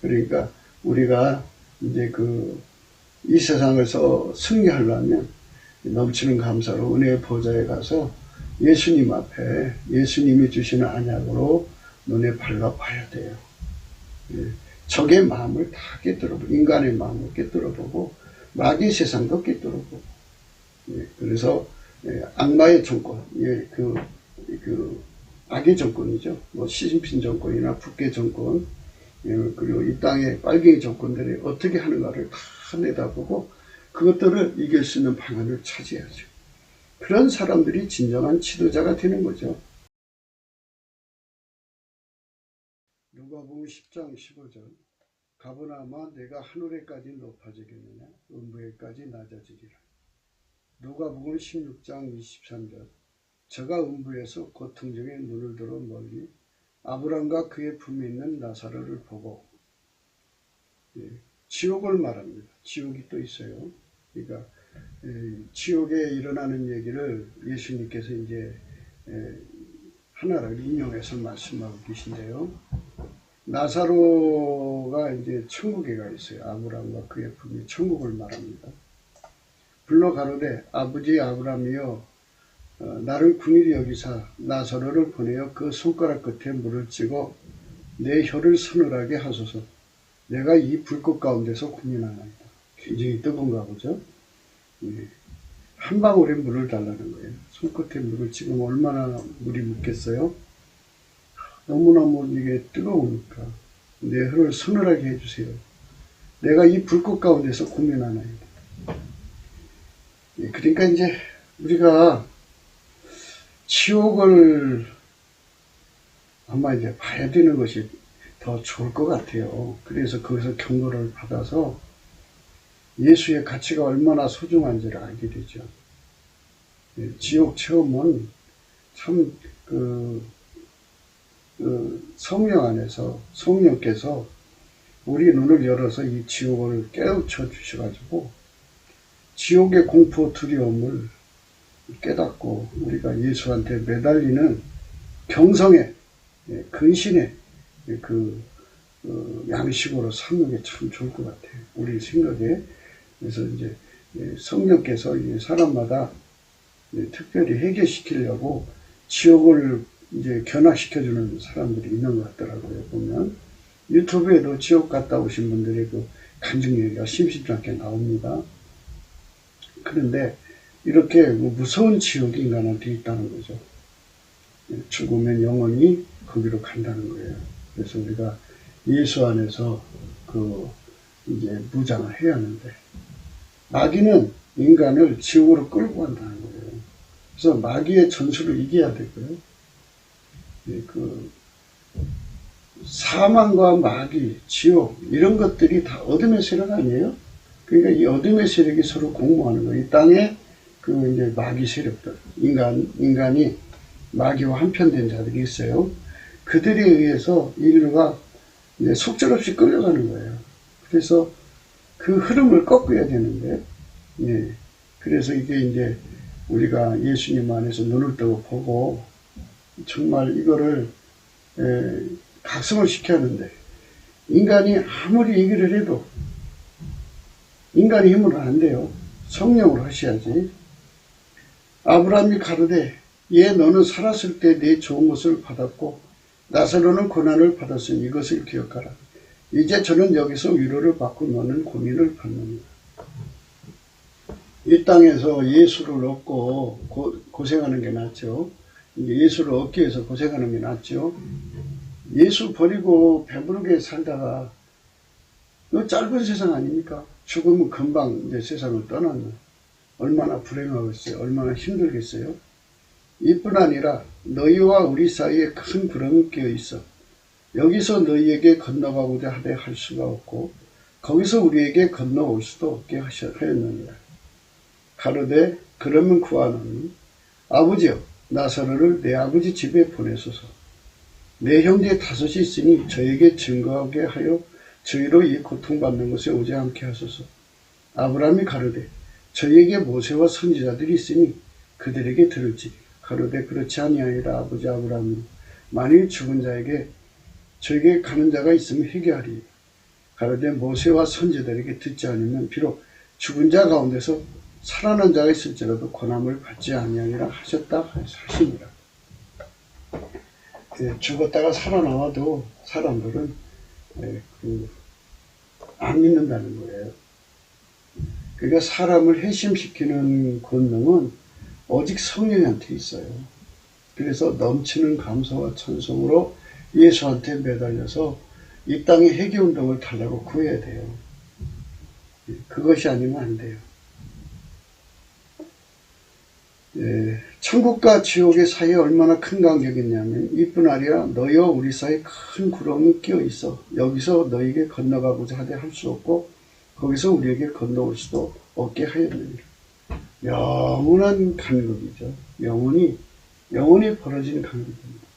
그러니까 우리가 이제 이 세상에서 승리하려면 넘치는 감사로 은혜의 보좌에 가서 예수님 앞에 예수님이 주시는 언약으로 눈에 발라봐야 돼요. 적의 마음을 다 깨뜨려보고 인간의 마음을 깨뜨려보고 마귀 세상도 깨뜨려보고 그래서 악마의 정권, 그 악의 정권이죠. 뭐 시진핑 정권이나 북계 정권 그리고 이 땅의 빨갱이 정권들이 어떻게 하는가를 다 내다보고 그것들을 이길 수 있는 방안을 찾아야죠. 그런 사람들이 진정한 지도자가 되는 거죠. 누가복음 10장 15절 가버나마 내가 하늘에까지 높아지겠느냐 음부에까지 낮아지리라. 누가복음 16장 23절 저가 음부에서 고통 중에 눈을 들어 멀리 아브람과 그의 품에 있는 나사로를 보고 지옥을 말합니다. 지옥이 또 있어요. 그러니까 지옥에 일어나는 얘기를 예수님께서 이제 하나를 인용해서 말씀하고 계신데요. 나사로가 이제 천국에 가 있어요. 아브람과 그의 품이 천국을 말합니다. 불러 가로되 아버지 아브람이여 나를 긍휼히 여기사 나사로를 보내어 그 손가락 끝에 물을 찍어 내 혀를 서늘하게 하소서. 내가 이 불꽃 가운데서 고민하나이다. 굉장히 뜨거운가 보죠. 한 방울의 물을 달라는 거예요. 손끝에 물을 찍으면 얼마나 물이 묻겠어요? 너무너무 이게 뜨거우니까 내 혀를 서늘하게 해주세요. 내가 이 불꽃 가운데서 고민하나이다. 그러니까 이제 우리가 지옥을 아마 이제 봐야 되는 것이 더 좋을 것 같아요. 그래서 거기서 경고를 받아서 예수의 가치가 얼마나 소중한지를 알게 되죠. 지옥 체험은 참 성령 안에서 성령께서 우리 눈을 열어서 이 지옥을 깨우쳐 주셔가지고 지옥의 공포 두려움을 깨닫고 우리가 예수한테 매달리는 경성의 근신의 양식으로 삼는 게 참 좋을 것 같아요. 우리 생각에. 그래서 이제 성령께서 사람마다 특별히 해결시키려고 지옥을 이제 견학시켜주는 사람들이 있는 것 같더라고요. 보면 유튜브에도 지옥 갔다 오신 분들의 그 간증 얘기가 심심치 않게 나옵니다. 그런데 이렇게 무서운 지옥이 인간한테 있다는 거죠. 죽으면 영원히 거기로 간다는 거예요. 그래서 우리가 예수 안에서 이제 무장을 해야 하는데, 마귀는 인간을 지옥으로 끌고 간다는 거예요. 그래서 마귀의 전술을 이겨야 되고요. 그 사망과 마귀, 지옥 이런 것들이 다 어둠의 세력 아니에요? 그러니까 이 어둠의 세력이 서로 공모하는 거예요. 이 땅에 그 이제 마귀 세력들, 인간이 마귀와 한편된 자들이 있어요. 그들에 의해서 인류가 이제 속절없이 끌려가는 거예요. 그래서 그 흐름을 꺾어야 되는데, 예. 그래서 이게 이제 우리가 예수님 안에서 눈을 뜨고 보고 정말 이거를 각성을 시켜야 하는데, 인간이 아무리 얘기를 해도 인간의 힘으로는 안 돼요. 성령으로 하셔야지. 아브라함이 가로되 예 너는 살았을 때 내 좋은 것을 받았고 나사로는 고난을 받았으니 이것을 기억하라. 이제 저는 여기서 위로를 받고 너는 고민을 받느니라. 이 땅에서 예수를 얻고 고생하는 게 낫죠. 예수를 얻기 위해서 고생하는 게 낫죠. 예수 버리고 배부르게 살다가 이 짧은 세상 아닙니까? 죽으면 금방 이제 세상을 떠나는, 얼마나 불행하겠어요. 얼마나 힘들겠어요. 이뿐 아니라 너희와 우리 사이에 큰 구름이 끼어 있어 여기서 너희에게 건너가고자 하되 할 수가 없고 거기서 우리에게 건너올 수도 없게 하였느니라. 가로되 그러면 구하노니 아버지여 나사로를 내 아버지 집에 보내소서. 내 형제 다섯이 있으니 저에게 증거하게 하여 저희로 이 고통받는 것에 오지 않게 하소서. 아브라함이 가로되 저희에게 모세와 선지자들이 있으니 그들에게 들을지니. 가로되 그렇지 아니하니라. 아버지 아브라함이 만일 죽은 자에게 저에게 가는 자가 있으면 회개하리. 가로되 모세와 선지자들에게 듣지 않으면 비록 죽은 자 가운데서 살아난 자가 있을지라도 고난을 받지 아니하니라 하셨다 하시니라. 죽었다가 살아나와도 사람들은 안 믿는다는 거예요. 그러니까 사람을 회심시키는 권능은 오직 성령한테 있어요. 그래서 넘치는 감사와 찬송으로 예수한테 매달려서 이 땅의 회개운동을 달라고 구해야 돼요. 그것이 아니면 안 돼요. 천국과 지옥의 사이에 얼마나 큰 간격이 있냐면 이뿐 아니라 너희와 우리 사이에 큰 구름이 끼어 있어 여기서 너희에게 건너가고자 하되 할 수 없고 거기서 우리에게 건너올 수도 없게 하였느니라. 영원한 간극이죠. 영원히 벌어지는 간극입니다.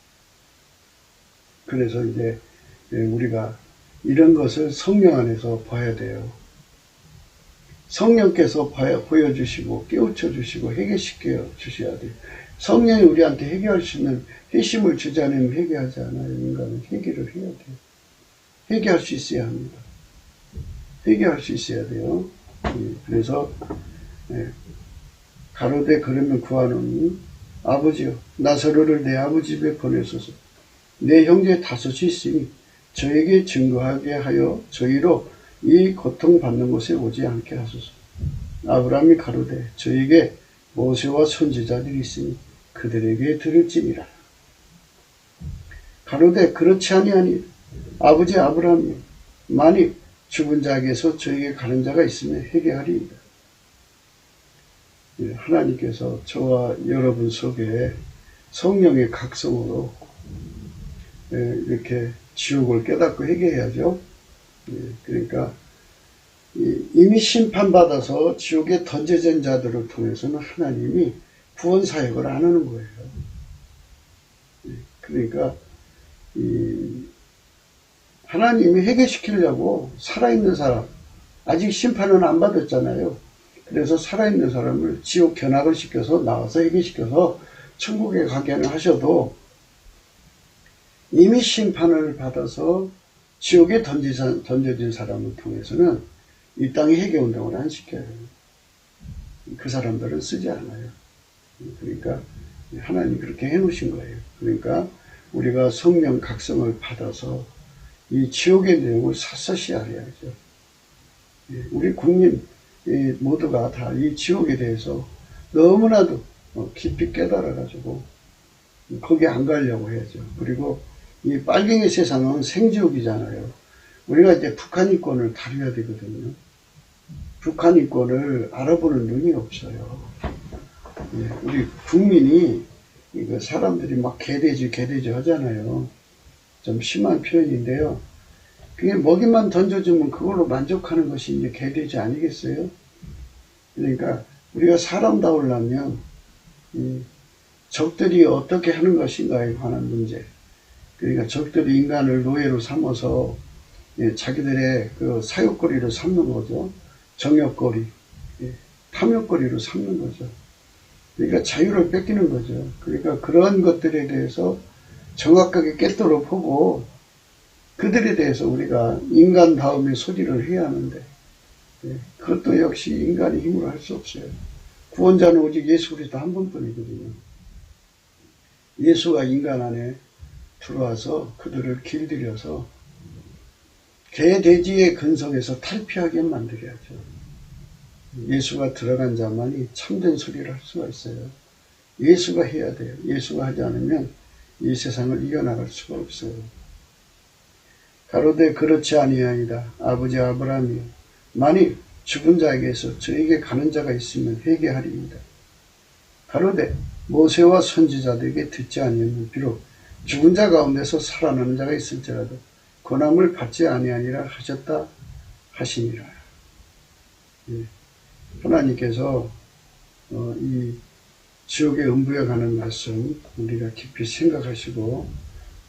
그래서 이제 우리가 이런 것을 성령 안에서 봐야 돼요. 성령께서 보여주시고 깨우쳐주시고 회개시켜 주셔야 돼요. 성령이 우리한테 회개할 수 있는 회심을 주지 않으면 회개하지 않아요. 인간은 회개를 해야 돼요. 회개할 수 있어야 합니다. 회개할 수 있어야 돼요. 그래서 가로되 그러면 구하노니 아버지여 나사로를 내 아버지 집에 보내소서. 내 형제 다섯이 있으니 저에게 증거하게 하여 저희로 이 고통받는 곳에 오지 않게 하소서. 아브라함이 가로되 저에게 모세와 선지자들이 있으니 그들에게 들을지니라. 가로되 그렇지 아니하니 아버지 아브라함이 만일 죽은 자에게서 저에게 가는 자가 있으면 회개하리이다. 하나님께서 저와 여러분 속에 성령의 각성으로 이렇게 지옥을 깨닫고 회개해야죠. 그러니까 이미 심판받아서 지옥에 던져진 자들을 통해서는 하나님이 구원 사역을 안 하는 거예요. 그러니까 하나님이 회개시키려고 살아있는 사람, 아직 심판은 안 받았잖아요. 그래서 살아있는 사람을 지옥 견학을 시켜서 나와서 회개시켜서 천국에 가게 하셔도 이미 심판을 받아서 지옥에 던져진 사람을 통해서는 이 땅에 회개운동을 안 시켜요. 그 사람들은 쓰지 않아요. 그러니까 하나님이 그렇게 해놓으신 거예요. 그러니까 우리가 성령 각성을 받아서 이 지옥의 내용을 샅샅이 알아야죠. 우리 국민 모두가 다 이 지옥에 대해서 너무나도 깊이 깨달아가지고 거기 안 가려고 해야죠. 그리고 이 빨갱이 세상은 생지옥이잖아요. 우리가 이제 북한인권을 다뤄야 되거든요. 북한인권을 알아보는 눈이 없어요. 우리 국민이 이거 사람들이 막 개돼지 하잖아요. 좀 심한 표현인데요. 그게 먹이만 던져주면 그걸로 만족하는 것이 이제 개돼지 아니겠어요? 그러니까 우리가 사람다우려면 적들이 어떻게 하는 것인가에 관한 문제. 그러니까 적들이 인간을 노예로 삼아서 자기들의 그 사육거리로 삼는 거죠. 정욕거리, 탐욕거리로 삼는 거죠. 그러니까 자유를 뺏기는 거죠. 그러니까 그런 것들에 대해서 정확하게 꿰뚫어 보고 그들에 대해서 우리가 인간다움의 소리를 해야 하는데 그것도 역시 인간의 힘으로 할 수 없어요. 구원자는 오직 예수 그리스도 한 분뿐이거든요. 예수가 인간 안에 들어와서 그들을 길들여서 개, 돼지의 근성에서 탈피하게 만들어야죠. 예수가 들어간 자만이 참된 소리를 할 수가 있어요. 예수가 해야 돼요. 예수가 하지 않으면 이 세상을 이겨나갈 수가 없어요. 가로되 그렇지 아니하이다. 아버지 아브라함이여 만일 죽은 자에게서 저에게 가는 자가 있으면 회개하리이다. 가로되 모세와 선지자들에게 듣지 아니하면 비록 죽은 자 가운데서 살아나는 자가 있을지라도 고난을 받지 아니하니라 하셨다 하시니라. 하나님께서 이 지옥의 음부에 가는 말씀 우리가 깊이 생각하시고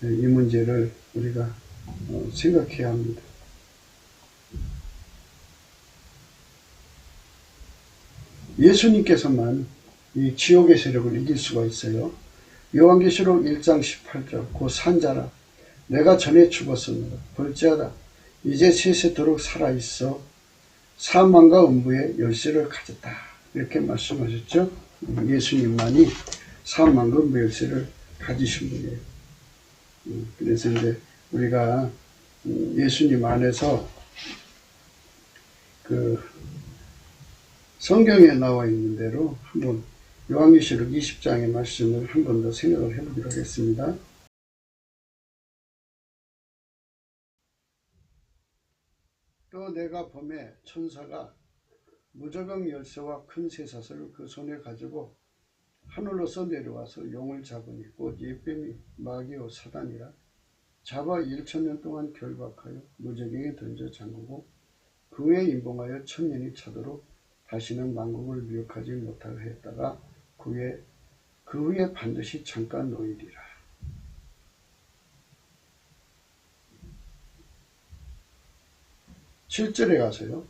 이 문제를 우리가 생각해야 합니다. 예수님께서만 이 지옥의 세력을 이길 수가 있어요. 요한계시록 1장 18절 곧 산자라 내가 전에 죽었으므로 볼지어다 이제 세세토록 살아있어 사망과 음부의 열쇠를 가졌다. 이렇게 말씀하셨죠. 예수님만이 사망과 음부의 열쇠를 가지신 분이에요. 그래서 이제 우리가 예수님 안에서 그 성경에 나와 있는 대로 한번 요한계시록 20장의 말씀을 한 번 더 생각을 해보기로 하겠습니다. 또 내가 보매 천사가 무저병 열쇠와 큰 쇠사슬을 그 손에 가지고 하늘로서 내려와서 용을 잡으니 곧 옛뱀이 마귀요 사단이라 잡아 1000년 동안 결박하여 무저병에 던져 잠그고 그 후에 임봉하여 1000년이 차도록 다시는 만국을 미혹하지 못하게 했다가 그 후에 반드시 잠깐 놓이리라. 7절에 가서요.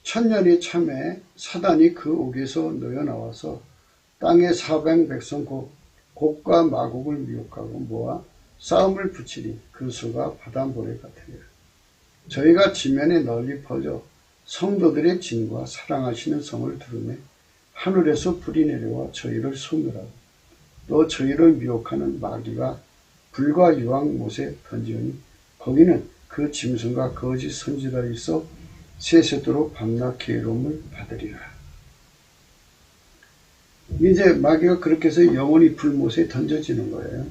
1000년이 참에 사단이 그 옥에서 놓여 나와서 땅의 사방 백성 곡과 마곡을 미혹하고 모아 싸움을 붙이니 그 수가 바닷모래 같으리라. 저희가 지면에 널리 퍼져 성도들의 진과 사랑하시는 성을 들으매 하늘에서 불이 내려와 저희를 소멸하고 또 저희를 미혹하는 마귀가 불과 유황 못에 던지오니 거기는 그 짐승과 거짓 선지자들이 있어 세세토록 밤낮 괴로움을 받으리라. 이제 마귀가 그렇게 해서 영원히 불못에 던져지는 거예요.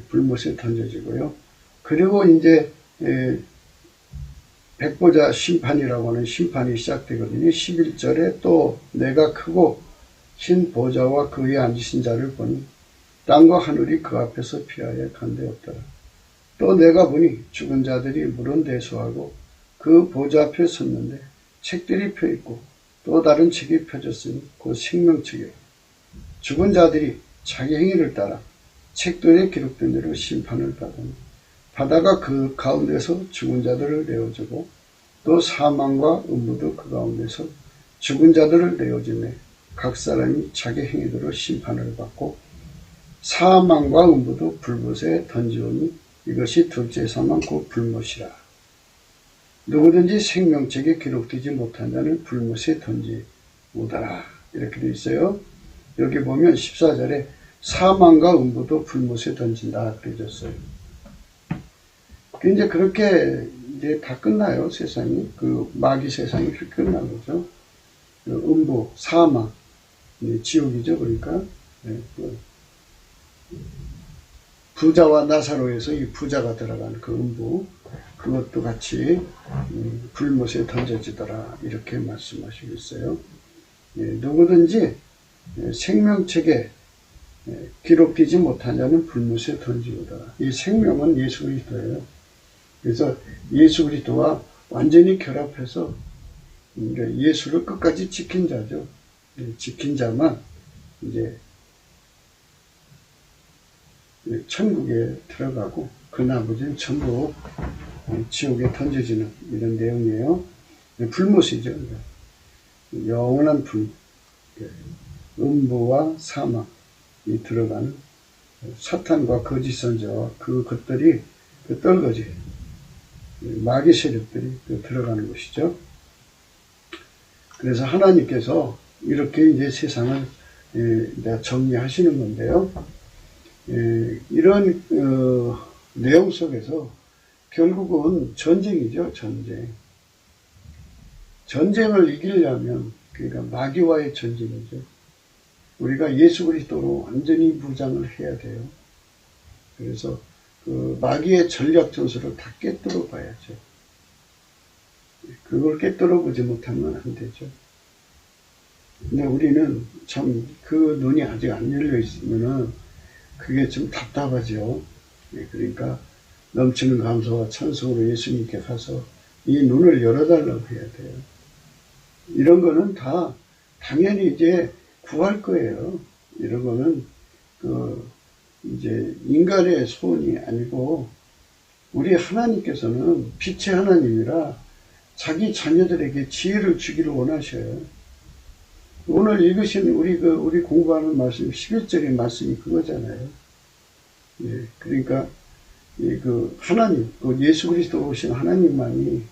불못에 던져지고요. 그리고 이제 백보자 심판이라고 하는 심판이 시작되거든요. 11절에 또 내가 크고 신 보좌와 그 위에 앉으신 자를 보니 땅과 하늘이 그 앞에서 피하여 간데없더라. 또 내가 보니 죽은 자들이 물은 대수하고 그 보좌 앞에 섰는데 책들이 펴있고 또 다른 책이 펴졌으니 곧 생명책이라. 죽은 자들이 자기 행위를 따라 책들에 기록된 대로 심판을 받으니 바다가 그 가운데서 죽은 자들을 내어주고 또 사망과 음부도 그 가운데서 죽은 자들을 내어주매 각 사람이 자기 행위대로 심판을 받고 사망과 음부도 불못에 던지오니 이것이 둘째 사망 곧 불못이라. 누구든지 생명책에 기록되지 못한 자는 불못에 던지오더라. 이렇게 되어 있어요. 여기 보면 14절에 사망과 음부도 불못에 던진다 그래졌어요. 이제 그렇게 이제 다 끝나요. 세상이 그 마귀 세상이 그렇게 끝난 거죠. 그 음부, 사망, 지옥이죠. 그러니까 부자와 나사로에서 이 부자가 들어간 그 음부, 그것도 같이 불못에 던져지더라 이렇게 말씀하시고 있어요. 누구든지 생명책에 기록되지 못한 자는 불못에 던지우다. 이 생명은 예수 그리스도예요. 그래서 예수 그리스도와 완전히 결합해서 예수를 끝까지 지킨 자죠. 지킨 자만 이제 천국에 들어가고 그 나머지는 전부 지옥에 던져지는 이런 내용이에요. 불못이죠. 영원한 불, 음부와 사망이 들어가는 사탄과 거짓 선자와 그것들이 떨거지 마귀 세력들이 들어가는 것이죠. 그래서 하나님께서 이렇게 이제 세상을 정리하시는 건데요. 이런 내용 속에서 결국은 전쟁이죠. 전쟁을 이기려면 그러니까 마귀와의 전쟁이죠. 우리가 예수 그리스도로 완전히 무장을 해야 돼요. 그래서 그 마귀의 전략 전술을 다 깨뜨려 봐야죠. 그걸 깨뜨려 보지 못하면 안 되죠. 근데 우리는 참 그 눈이 아직 안 열려 있으면은 그게 좀 답답하죠. 그러니까 넘치는 감사와 찬송으로 예수님께 가서 이 눈을 열어달라고 해야 돼요. 이런 거는 다 당연히 이제 구할 거예요. 이런 거는 이제 인간의 소원이 아니고 우리 하나님께서는 빛의 하나님이라 자기 자녀들에게 지혜를 주기를 원하셔요. 오늘 읽으신 우리 공부하는 말씀 11절의 말씀이 그거잖아요. 그러니까 하나님, 예수 그리스도 오신 하나님만이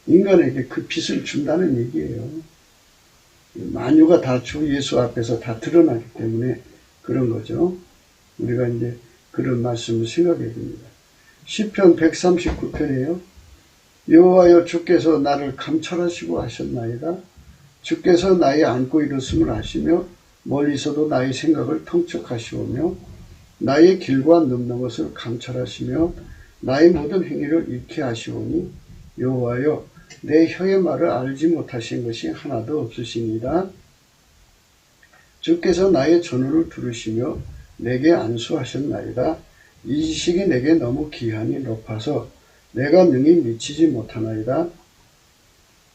인간에게 그 빛을 준다는 얘기예요. 만유가 다 주 예수 앞에서 다 드러나기 때문에 그런 거죠. 우리가 이제 그런 말씀을 생각해야 됩니다. 시편 139편이에요. 여호와여 주께서 나를 감찰하시고 하셨나이다. 주께서 나의 안고 일었음을 아시며 멀리서도 나의 생각을 통촉하시오며 나의 길과 넘는 것을 감찰하시며 나의 모든 행위를 익히 하시오니 여호와여 내 혀의 말을 알지 못하신 것이 하나도 없으시니이다. 주께서 나의 전후를 들으시며 내게 안수하셨나이다. 이 지식이 내게 너무 기한이 높아서 내가 능히 미치지 못하나이다.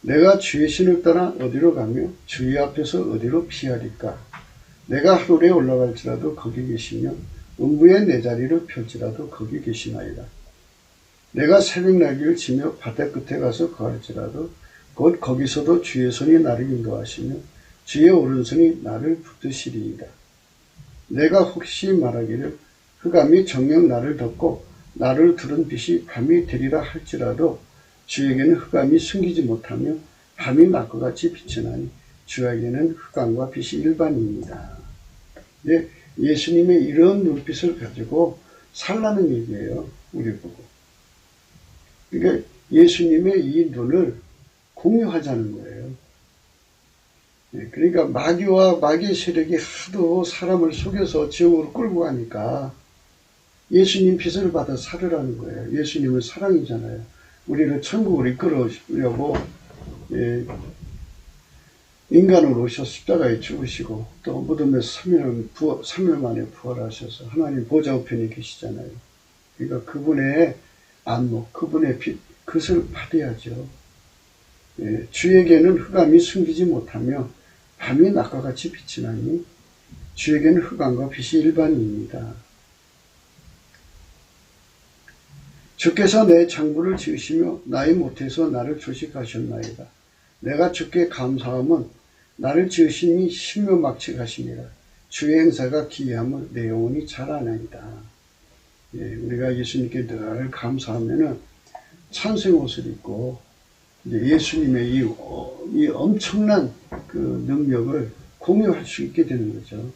내가 주의 신을 따라 어디로 가며 주의 앞에서 어디로 피하리까. 내가 하늘에 올라갈지라도 거기 계시며 음부에 내 자리를 펼지라도 거기 계시나이다. 내가 새벽 날개를 치며 바다 끝에 가서 거할지라도 곧 거기서도 주의 손이 나를 인도하시며 주의 오른손이 나를 붙드시리이다. 내가 혹시 말하기를 흑암이 정녕 나를 덮고 나를 두른 빛이 밤이 되리라 할지라도 주에게는 흑암이 숨기지 못하며 밤이 낮과 같이 비치나니 주에게는 흑암과 빛이 일반입니다. 네, 예수님의 이런 눈빛을 가지고 살라는 얘기예요. 우리 보고. 그러니까 예수님의 이 눈을 공유하자는 거예요. 네, 그러니까 마귀와 마귀의 세력이 하도 사람을 속여서 지옥으로 끌고 가니까 예수님 빛을 받아 살으라는 거예요. 예수님은 사랑이잖아요. 우리를 천국으로 이끌어오려고 인간으로 오셔서 십자가에 죽으시고 또 무덤에서 3일 만에 부활하셔서 하나님 보좌 우편에 계시잖아요. 그러니까 그분의 안목, 그분의 빛, 그것을 받아야죠. 주에게는 흑암이 숨기지 못하며 밤이 낮과 같이 빛이 나니 주에게는 흑암과 빛이 일반입니다. 주께서 내 장부를 지으시며 나의 모태에서 나를 조식하셨나이다. 내가 주께 감사함은 나를 지으시니 신묘막측하시니라. 주의 행사가 기이함을 내 영혼이 잘 아나이다. 우리가 예수님께 늘 감사하면은 찬송의 옷을 입고 이제 예수님의 이 엄청난 그 능력을 공유할 수 있게 되는 거죠.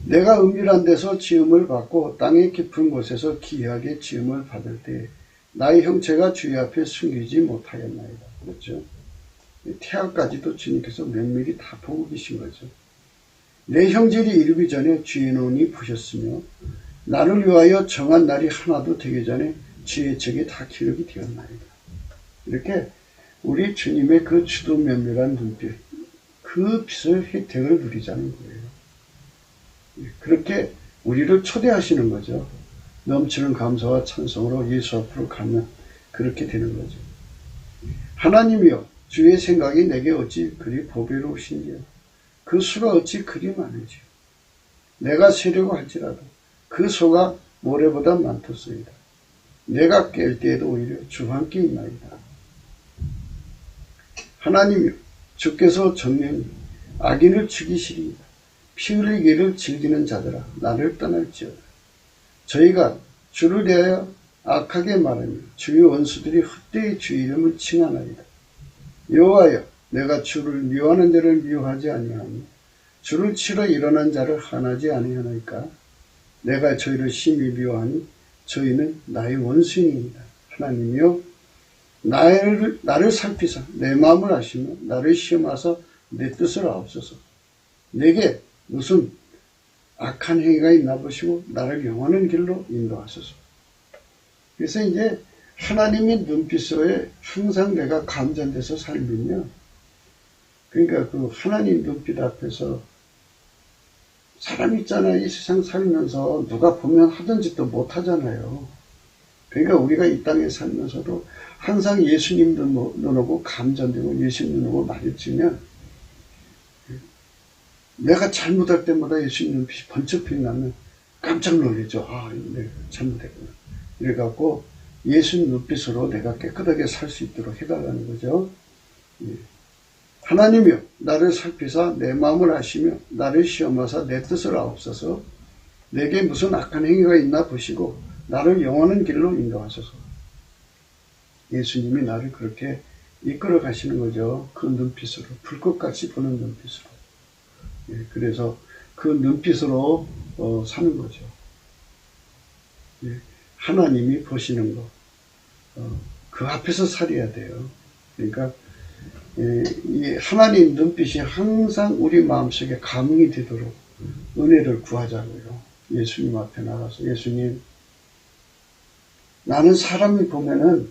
내가 은밀한 데서 지음을 받고 땅의 깊은 곳에서 기이하게 지음을 받을 때 나의 형체가 주의 앞에 숨기지 못하였나이다. 그렇죠? 태아까지도 주님께서 면밀히 다 보고 계신 거죠. 내 형질이 이르기 전에 주의 눈이 보셨으며 나를 위하여 정한 날이 하나도 되기 전에 주의 책에 다 기록이 되었나이다. 이렇게 우리 주님의 그 주도 면밀한 눈빛, 그 빛을 혜택을 누리자는 거예요. 그렇게 우리를 초대하시는 거죠. 넘치는 감사와 찬송으로 예수 앞으로 가면 그렇게 되는 거죠. 하나님이여, 주의 생각이 내게 어찌 그리 보배로우신지요. 그 수가 어찌 그리 많은지요. 내가 세려고 할지라도 그 수가 모래보다 많겠소이다. 내가 깰 때에도 오히려 주와 함께 있나이다. 하나님이여, 주께서 정령히 악인을 죽이시리이다. 피 흘리기를 즐기는 자들아, 나를 떠날지어다. 저희가 주를 대하여 악하게 말하며 주의 원수들이 헛되이 주의 이름을 칭하나이다. 여호와여, 내가 주를 미워하는 자를 미워하지 아니하며 주를 치러 일어난 자를 한하지 아니하나이까. 내가 저희를 심히 미워하니 저희는 나의 원수이니이다. 하나님이여, 나를 살피사 내 마음을 아시며 나를 시험하사 내 뜻을 아옵소서. 내게 무슨 악한 행위가 있나 보시고 나를 영원한 길로 인도하소서. 그래서 이제 하나님의 눈빛에 항상 내가 감전돼서 살면요, 그러니까 그 하나님 눈빛 앞에서 사람 있잖아요. 이 세상 살면서 누가 보면 하던 짓도 못 하잖아요. 그러니까 우리가 이 땅에 살면서도 항상 예수님 눈오고 감전되고 예수님 눈오고 마주치면 내가 잘못할 때마다 예수님 눈빛이 번쩍 빛나면 깜짝 놀라죠. 아, 내가 잘못했구나. 이래갖고 예수님 눈빛으로 내가 깨끗하게 살 수 있도록 해달라는 거죠. 예. 하나님이여, 나를 살피사 내 마음을 아시며 나를 시험하사 내 뜻을 아옵소서. 내게 무슨 악한 행위가 있나 보시고 나를 영원한 길로 인도하소서. 예수님이 나를 그렇게 이끌어 가시는 거죠. 그 눈빛으로, 불꽃같이 보는 눈빛으로. 예, 그래서 그 눈빛으로 사는 거죠. 예, 하나님이 보시는 거, 그 앞에서 살아야 돼요. 그러니까 이 하나님 눈빛이 항상 우리 마음속에 감흥이 되도록 은혜를 구하자고요. 예수님 앞에 나가서, 예수님, 나는 사람이 보면은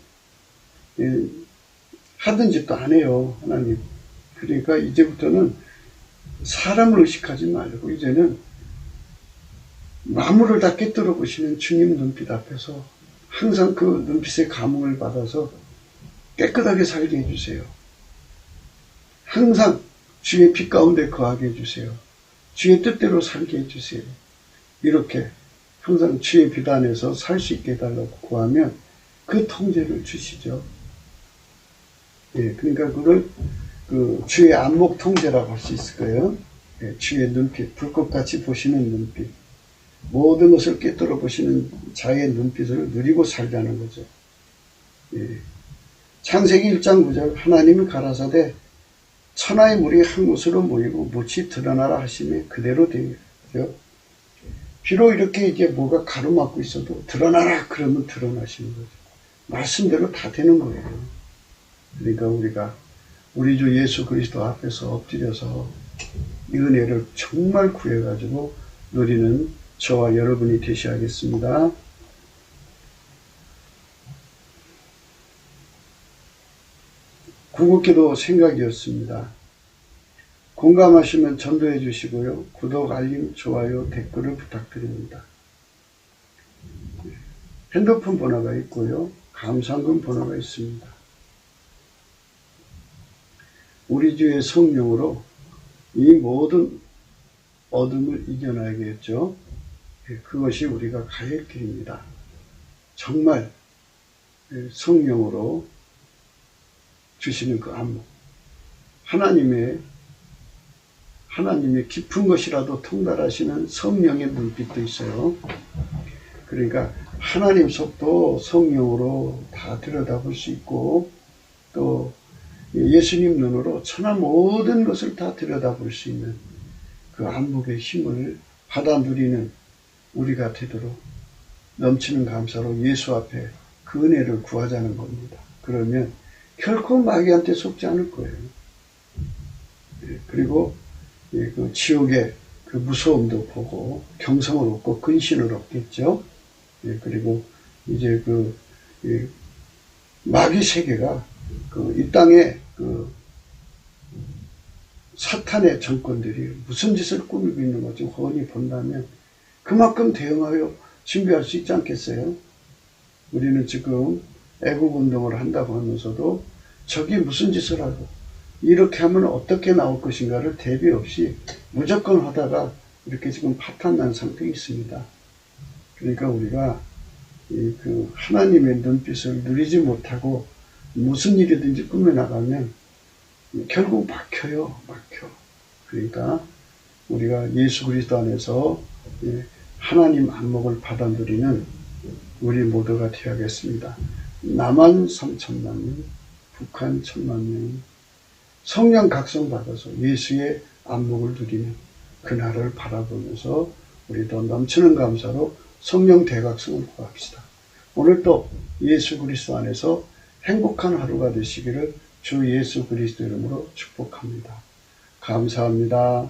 하던 짓도 안 해요. 하나님. 그러니까 이제부터는 사람을 의식하지 말고 이제는 만물을 다 꿰뚫어 보시는 주님 눈빛 앞에서 항상 그 눈빛의 감흥을 받아서 깨끗하게 살게 해주세요. 항상 주의 빛 가운데 거하게 해주세요. 주의 뜻대로 살게 해주세요. 이렇게 항상 주의 빛 안에서 살 수 있게 해달라고 구하면 그 통제를 주시죠. 예, 그러니까 그걸 주의 안목 통제라고 할 수 있을 거예요. 예, 주의 눈빛, 불꽃같이 보시는 눈빛, 모든 것을 꿰뚫어 보시는 자의 눈빛을 누리고 살자는 거죠. 예. 창세기 1장 9절, 하나님이 가라사대 천하의 물이 한 곳으로 모이고 묻이 드러나라 하시며 그대로 되죠. 비록 이렇게 이제 뭐가 가로막고 있어도 드러나라 그러면 드러나시는 거죠. 말씀대로 다 되는 거예요. 그러니까 우리가 우리 주 예수 그리스도 앞에서 엎드려서 이 은혜를 정말 구해가지고 누리는 저와 여러분이 되셔야겠습니다. 구국기도 생각이었습니다. 공감하시면 전도해 주시고요. 구독, 알림, 좋아요, 댓글을 부탁드립니다. 핸드폰 번호가 있고요. 감사금 번호가 있습니다. 우리 주의 성령으로 이 모든 어둠을 이겨나야겠죠. 그것이 우리가 가야 할 길입니다. 정말 성령으로 주시는 그 안목, 하나님의 깊은 것이라도 통달하시는 성령의 눈빛도 있어요. 그러니까 하나님 속도 성령으로 다 들여다볼 수 있고, 또 예수님 눈으로 천하 모든 것을 다 들여다볼 수 있는 그 안목의 힘을 받아 누리는 우리가 되도록 넘치는 감사로 예수 앞에 그 은혜를 구하자는 겁니다. 그러면 결코 마귀한테 속지 않을 거예요. 그리고 그 지옥의 그 무서움도 보고 경성을 얻고 근신을 얻겠죠. 그리고 이제 그 마귀 세계가 이 땅에 사탄의 정권들이 무슨 짓을 꾸미고 있는 것 좀 훤히 본다면 그만큼 대응하여 준비할 수 있지 않겠어요? 우리는 지금 애국운동을 한다고 하면서도 적이 무슨 짓을 하고 이렇게 하면 어떻게 나올 것인가를 대비 없이 무조건 하다가 이렇게 지금 파탄난 상태에 있습니다. 그러니까 우리가 그 하나님의 눈빛을 누리지 못하고 무슨 일이든지 꾸며나가면 결국 막혀. 그러니까 우리가 예수 그리스도 안에서 하나님 안목을 받아 누리는 우리 모두가 되어야겠습니다. 남한 3천만 명, 북한 1,000만 명, 성령 각성 받아서 예수의 안목을 누리는 그날을 바라보면서 우리도 넘치는 감사로 성령 대각성을 구합시다. 오늘도 예수 그리스도 안에서 행복한 하루가 되시기를 주 예수 그리스도 이름으로 축복합니다. 감사합니다.